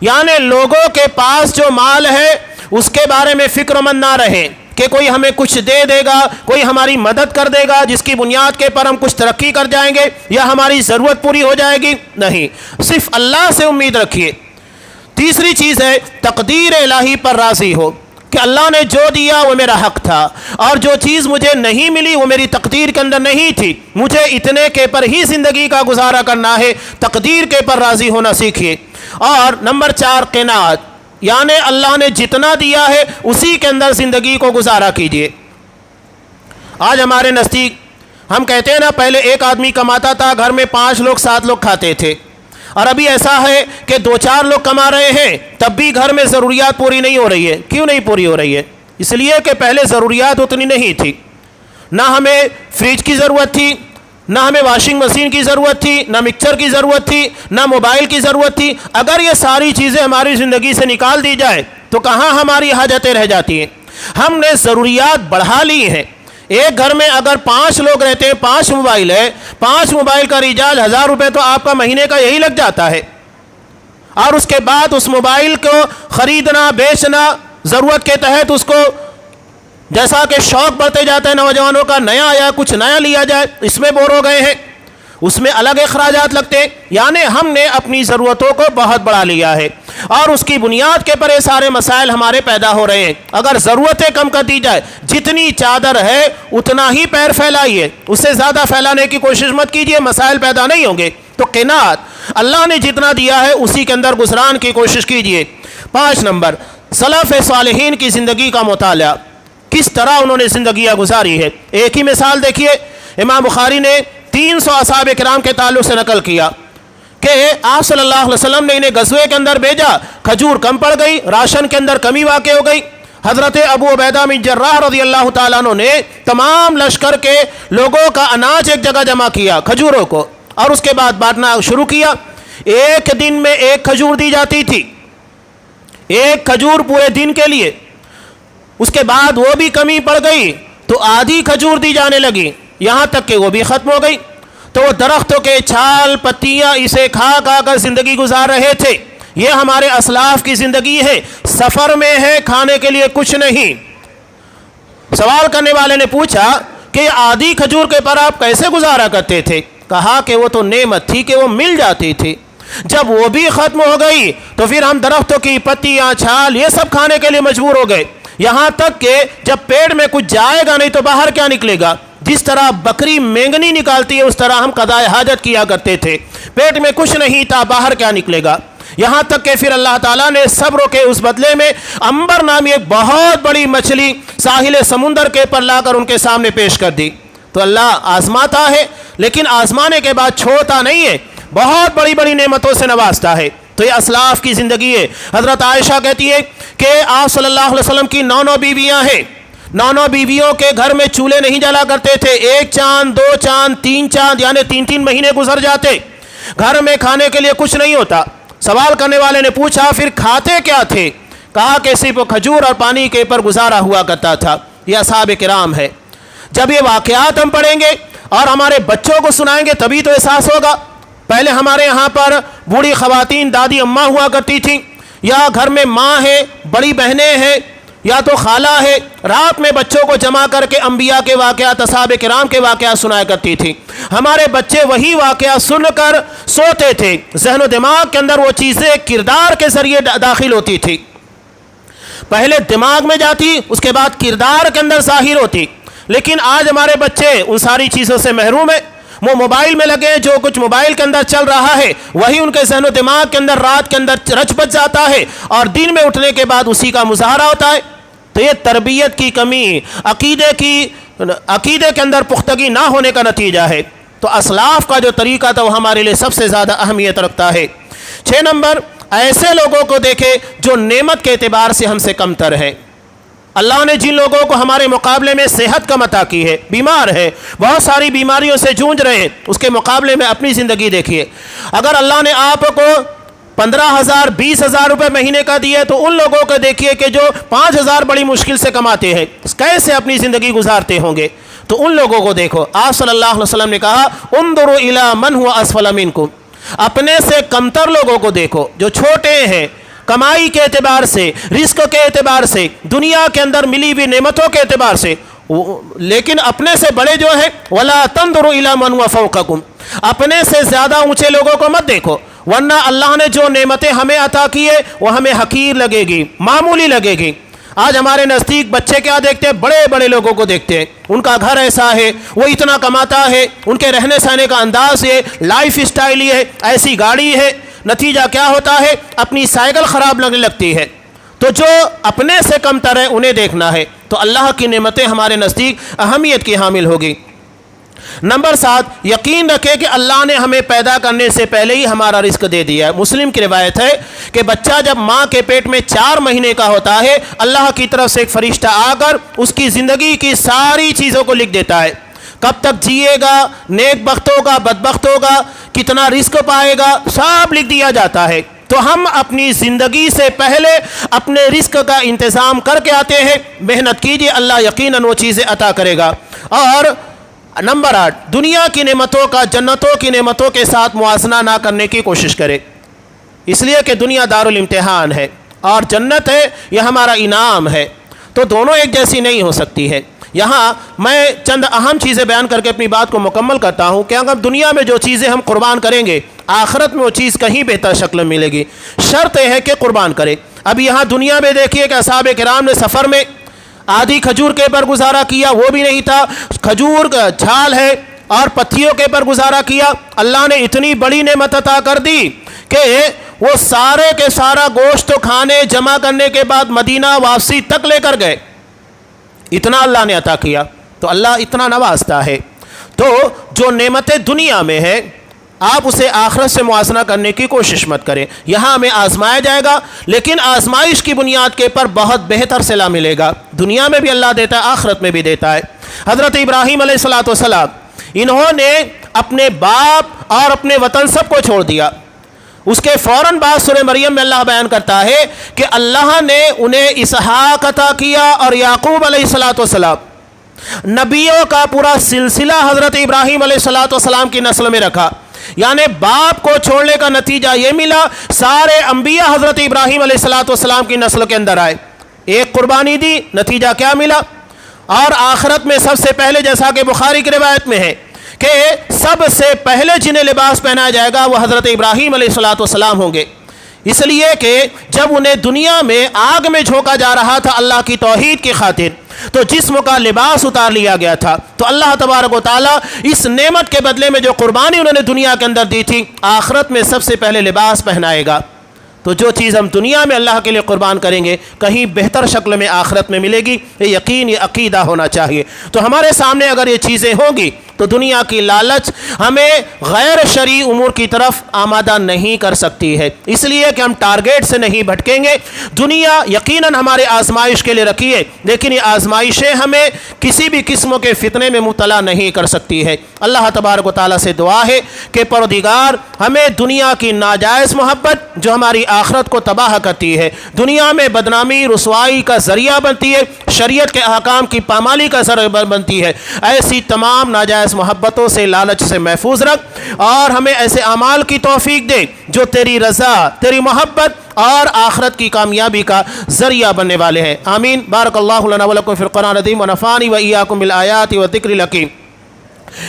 یعنی لوگوں کے پاس جو مال ہے اس کے بارے میں فکر مند نہ رہیں کہ کوئی ہمیں کچھ دے دے گا، کوئی ہماری مدد کر دے گا جس کی بنیاد کے پر ہم کچھ ترقی کر جائیں گے یا ہماری ضرورت پوری ہو جائے گی. نہیں، صرف اللہ سے امید رکھیے. تیسری چیز ہے تقدیر الہی پر راضی ہو کہ اللہ نے جو دیا وہ میرا حق تھا، اور جو چیز مجھے نہیں ملی وہ میری تقدیر کے اندر نہیں تھی، مجھے اتنے کے پر ہی زندگی کا گزارا کرنا ہے. تقدیر کے پر راضی ہونا سیکھیے. اور نمبر 4، قناعت، یعنی اللہ نے جتنا دیا ہے اسی کے اندر زندگی کو گزارا کیجیے. آج ہمارے نزدیک ہم کہتے ہیں نا، پہلے ایک آدمی کماتا تھا، گھر میں 5 لوگ 7 لوگ کھاتے تھے، اور ابھی ایسا ہے کہ 2-4 لوگ کما رہے ہیں تب بھی گھر میں ضروریات پوری نہیں ہو رہی ہے. کیوں نہیں پوری ہو رہی ہے؟ اس لیے کہ پہلے ضروریات اتنی نہیں تھی، نہ ہمیں فریج کی ضرورت تھی، نہ ہمیں واشنگ مشین کی ضرورت تھی، نہ مکسر کی ضرورت تھی، نہ موبائل کی ضرورت تھی. اگر یہ ساری چیزیں ہماری زندگی سے نکال دی جائے تو کہاں ہماری حاجتیں رہ جاتی ہیں. ہم نے ضروریات بڑھا لی ہیں. ایک گھر میں اگر 5 لوگ رہتے ہیں، 5 موبائل ہے، 5 موبائل کا ریچارج 1000 روپے تو آپ کا مہینے کا یہی لگ جاتا ہے، اور اس کے بعد اس موبائل کو خریدنا بیچنا، ضرورت کے تحت اس کو جیسا کہ شوق بڑھتے جاتا ہے نوجوانوں کا، نیا آیا کچھ نیا لیا جائے، اس میں بور ہو گئے ہیں، اس میں الگ اخراجات لگتے ہیں، یعنی ہم نے اپنی ضرورتوں کو بہت بڑھا لیا ہے، اور اس کی بنیاد کے پر یہ سارے مسائل ہمارے پیدا ہو رہے ہیں۔ اگر ضرورتیں کم کر دی جائے، جتنی چادر ہے اتنا ہی پیر پھیلائیے، اس سے زیادہ پھیلانے کی کوشش مت کیجیے، مسائل پیدا نہیں ہوں گے۔ تو قناعت، اللہ نے جتنا دیا ہے اسی کے اندر گزران کی کوشش کیجیے۔ 5 نمبر، سلف صالحین کی زندگی کا مطالعہ، کس طرح انہوں نے زندگیاں گزاری ہے۔ ایک ہی مثال دیکھیے، امام بخاری نے 300 اصحاب کرام کے تعلق سے نقل کیا کہ آپ صلی اللہ علیہ وسلم نے انہیں غزوے کے اندر بھیجا، کھجور کم پڑ گئی، راشن کے اندر کمی واقع ہو گئی۔ حضرت ابو عبیدہ بن جراح رضی اللہ تعالیٰ عنہ نے تمام لشکر کے لوگوں کا اناج ایک جگہ جمع کیا، کھجوروں کو، اور اس کے بعد بانٹنا شروع کیا۔ ایک دن میں 1 کھجور دی جاتی تھی، 1 کھجور پورے دن کے لیے۔ اس کے بعد وہ بھی کمی پڑ گئی تو آدھی کھجور دی جانے لگی، یہاں تک کہ وہ بھی ختم ہو گئی۔ تو وہ درختوں کے چھال پتیاں اسے کھا کھا کر زندگی گزار رہے تھے۔ یہ ہمارے اسلاف کی زندگی ہے، سفر میں ہے، کھانے کے لیے کچھ نہیں۔ سوال کرنے والے نے پوچھا کہ آدھی کھجور کے پر آپ کیسے گزارا کرتے تھے؟ کہا کہ وہ تو نعمت تھی کہ وہ مل جاتی تھی، جب وہ بھی ختم ہو گئی تو پھر ہم درختوں کی پتیاں چھال یہ سب کھانے کے لیے مجبور ہو گئے، یہاں تک کہ جب پیٹ میں کچھ جائے گا نہیں تو باہر کیا نکلے گا؟ جس طرح بکری مینگنی نکالتی ہے اس طرح ہم قضائے حاجت کیا کرتے تھے، پیٹ میں کچھ نہیں تھا، باہر کیا نکلے گا؟ یہاں تک کہ پھر اللہ تعالیٰ نے صبر کے اس بدلے میں امبر نامی ایک بہت بڑی مچھلی ساحل سمندر کے پر لا کر ان کے سامنے پیش کر دی۔ تو اللہ آزماتا ہے، لیکن آزمانے کے بعد چھوڑتا نہیں ہے، بہت بڑی بڑی نعمتوں سے نوازتا ہے۔ تو یہ اسلاف کی زندگی ہے۔ حضرت عائشہ کہتی ہے کہ آپ صلی اللہ علیہ وسلم کی 9 بیویاں ہیں، 9 بیویوں کے گھر میں چولہے نہیں جلا کرتے تھے، 1 چاند 2 چاند 3 چاند یعنی 3 مہینے گزر جاتے، گھر میں کھانے کے لیے کچھ نہیں ہوتا۔ سوال کرنے والے نے پوچھا پھر کھاتے کیا تھے؟ کہا کہ صرف کھجور اور پانی کے پر گزارا ہوا کرتا تھا۔ یہ اصحاب کرام ہے۔ جب یہ واقعات ہم پڑھیں گے اور ہمارے بچوں کو سنائیں گے تبھی تو احساس ہوگا۔ پہلے ہمارے یہاں پر بوڑھی خواتین دادی اماں ہوا کرتی تھیں، یا گھر میں ماں ہے، بڑی بہنیں ہیں، یا تو خالہ ہے، رات میں بچوں کو جمع کر کے انبیاء کے واقعات، اصحاب کرام کے واقعات سنایا کرتی تھی۔ ہمارے بچے وہی واقعات سن کر سوتے تھے، ذہن و دماغ کے اندر وہ چیزیں کردار کے ذریعے داخل ہوتی تھی، پہلے دماغ میں جاتی اس کے بعد کردار کے اندر ظاہر ہوتی۔ لیکن آج ہمارے بچے ان ساری چیزوں سے محروم ہیں، وہ موبائل میں لگے، جو کچھ موبائل کے اندر چل رہا ہے وہی ان کے ذہن و دماغ کے اندر رات کے اندر رچ بچ جاتا ہے، اور دن میں اٹھنے کے بعد اسی کا مظاہرہ ہوتا ہے۔ تو یہ تربیت کی کمی، عقیدے کے اندر پختگی نہ ہونے کا نتیجہ ہے۔ تو اسلاف کا جو طریقہ تھا وہ ہمارے لیے سب سے زیادہ اہمیت رکھتا ہے۔ 6 نمبر، ایسے لوگوں کو دیکھے جو نعمت کے اعتبار سے ہم سے کم تر ہے۔ اللہ نے جن لوگوں کو ہمارے مقابلے میں صحت کم عطا کی ہے، بیمار ہے، بہت ساری بیماریوں سے جونج رہے ہیں، اس کے مقابلے میں اپنی زندگی دیکھیے۔ اگر اللہ نے آپ کو 15,000 20,000 روپے مہینے کا دیا تو ان لوگوں کو دیکھیے کہ جو 5,000 بڑی مشکل سے کماتے ہیں، کیسے اپنی زندگی گزارتے ہوں گے۔ تو ان لوگوں کو دیکھو۔ آپ صلی اللہ علیہ وسلم نے کہا انظروا الی من هو اسفل منکم، اپنے سے کمتر لوگوں کو دیکھو جو چھوٹے ہیں، کمائی کے اعتبار سے، رزق کے اعتبار سے، دنیا کے اندر ملی ہوئی نعمتوں کے اعتبار سے، لیکن اپنے سے بڑے جو ہیں ولا تنظروا الی من هو فوقکم، اپنے سے زیادہ اونچے لوگوں کو مت دیکھو، ورنہ اللہ نے جو نعمتیں ہمیں عطا کی ہے وہ ہمیں حقیر لگے گی، معمولی لگے گی۔ آج ہمارے نزدیک بچے کیا دیکھتے ہیں؟ بڑے بڑے لوگوں کو دیکھتے ہیں، ان کا گھر ایسا ہے، وہ اتنا کماتا ہے، ان کے رہنے سہنے کا انداز ہے، لائف سٹائل یہ ہے، ایسی گاڑی ہے۔ نتیجہ کیا ہوتا ہے؟ اپنی سائیکل خراب لگنے لگتی ہے۔ تو جو اپنے سے کم تر ہے انہیں دیکھنا ہے، تو اللہ کی نعمتیں ہمارے نزدیک اہمیت کی حامل ہوگی۔ نمبر 7، یقین رکھے کہ اللہ نے ہمیں پیدا کرنے سے پہلے ہی ہمارا رزق دے دیا ہے۔ مسلم کی روایت ہے کہ بچہ جب ماں کے پیٹ میں 4 مہینے کا ہوتا ہے، اللہ کی طرف سے ایک فرشتہ آ کر اس کی زندگی کی ساری چیزوں کو لکھ دیتا ہے، کب تک جیے گا، نیک بخت ہوگا، بدبخت ہوگا، کتنا رزق پائے گا، سب لکھ دیا جاتا ہے۔ تو ہم اپنی زندگی سے پہلے اپنے رزق کا انتظام کر کے آتے ہیں، محنت کیجیے، اللہ یقیناً وہ چیزیں عطا کرے گا۔ اور نمبر 8 دنیا کی نعمتوں کا جنتوں کی نعمتوں کے ساتھ موازنہ نہ کرنے کی کوشش کرے، اس لیے کہ دنیا دارالامتحان ہے اور جنت ہے یہ ہمارا انعام ہے، تو دونوں ایک جیسی نہیں ہو سکتی ہے۔ یہاں میں چند اہم چیزیں بیان کر کے اپنی بات کو مکمل کرتا ہوں کہ اگر دنیا میں جو چیزیں ہم قربان کریں گے آخرت میں وہ چیز کہیں بہتر شکل میں ملے گی، شرط یہ ہے کہ قربان کرے۔ اب یہاں دنیا میں دیکھیے کہ اصحاب کرام نے سفر میں آدھی کھجور کے پر گزارا کیا، وہ بھی نہیں تھا، کھجور کا چھال ہے اور پتھیوں کے پر گزارا کیا۔ اللہ نے اتنی بڑی نعمت عطا کر دی کہ وہ سارے کے سارا گوشت کھانے جمع کرنے کے بعد مدینہ واپسی تک لے کر گئے، اتنا اللہ نے عطا کیا، تو اللہ اتنا نوازتا ہے۔ تو جو نعمتیں دنیا میں ہے آپ اسے آخرت سے موازنہ کرنے کی کوشش مت کریں۔ یہاں ہمیں آزمایا جائے گا لیکن آزمائش کی بنیاد کے پر بہت بہتر صلہ ملے گا، دنیا میں بھی اللہ دیتا ہے آخرت میں بھی دیتا ہے۔ حضرت ابراہیم علیہ السلام انہوں نے اپنے باپ اور اپنے وطن سب کو چھوڑ دیا، اس کے فوراً بعد سورہ مریم میں اللہ بیان کرتا ہے کہ اللہ نے انہیں اسحاق عطا کیا اور یعقوب علیہ السلام، نبیوں کا پورا سلسلہ حضرت ابراہیم علیہ السلام کی نسل میں رکھا، یعنی باپ کو چھوڑنے کا نتیجہ یہ ملا سارے انبیاء حضرت ابراہیم علیہ السلام کی نسل کے اندر آئے، ایک قربانی دی، نتیجہ کیا ملا؟ اور آخرت میں سب سے پہلے جیسا کہ بخاری کی روایت میں ہے کہ سب سے پہلے جنہیں لباس پہنایا جائے گا وہ حضرت ابراہیم علیہ السلام ہوں گے، اس لیے کہ جب انہیں دنیا میں آگ میں جھونکا جا رہا تھا اللہ کی توحید کی خاطر تو جسم کا لباس اتار لیا گیا تھا، تو اللہ تبارک و تعالیٰ اس نعمت کے بدلے میں جو قربانی انہوں نے دنیا کے اندر دی تھی آخرت میں سب سے پہلے لباس پہنائے گا۔ تو جو چیز ہم دنیا میں اللہ کے لیے قربان کریں گے کہیں بہتر شکل میں آخرت میں ملے گی، یہ یقین یہ عقیدہ ہونا چاہیے۔ تو ہمارے سامنے اگر یہ چیزیں ہوں گی تو دنیا کی لالچ ہمیں غیر شرعی امور کی طرف آمادہ نہیں کر سکتی ہے، اس لیے کہ ہم ٹارگیٹ سے نہیں بھٹکیں گے۔ دنیا یقیناً ہمارے آزمائش کے لیے رکھی ہے لیکن یہ آزمائشیں ہمیں کسی بھی قسم کے فتنے میں مبتلا نہیں کر سکتی ہے۔ اللہ تبارک و تعالیٰ سے دعا ہے کہ پروردگار ہمیں دنیا کی ناجائز محبت جو ہماری آخرت کو تباہ کرتی ہے، دنیا میں بدنامی رسوائی کا ذریعہ بنتی ہے، شریعت کے احکام کی پامالی کا ذریعہ بنتی ہے، ایسی تمام ناجائز محبتوں سے لالچ سے محفوظ رکھ اور ہمیں ایسے اعمال کی توفیق دے جو تیری رضا تیری محبت اور آخرت کی کامیابی کا ذریعہ بننے والے ہیں، آمین۔ بارک اللہ لنا ولکم فی القرآن العظیم ونفعنی وإیاکم بالآیات والذکر الحکیم،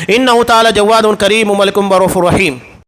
انہ تعالی جواد کریم ملک رؤوف رحیم۔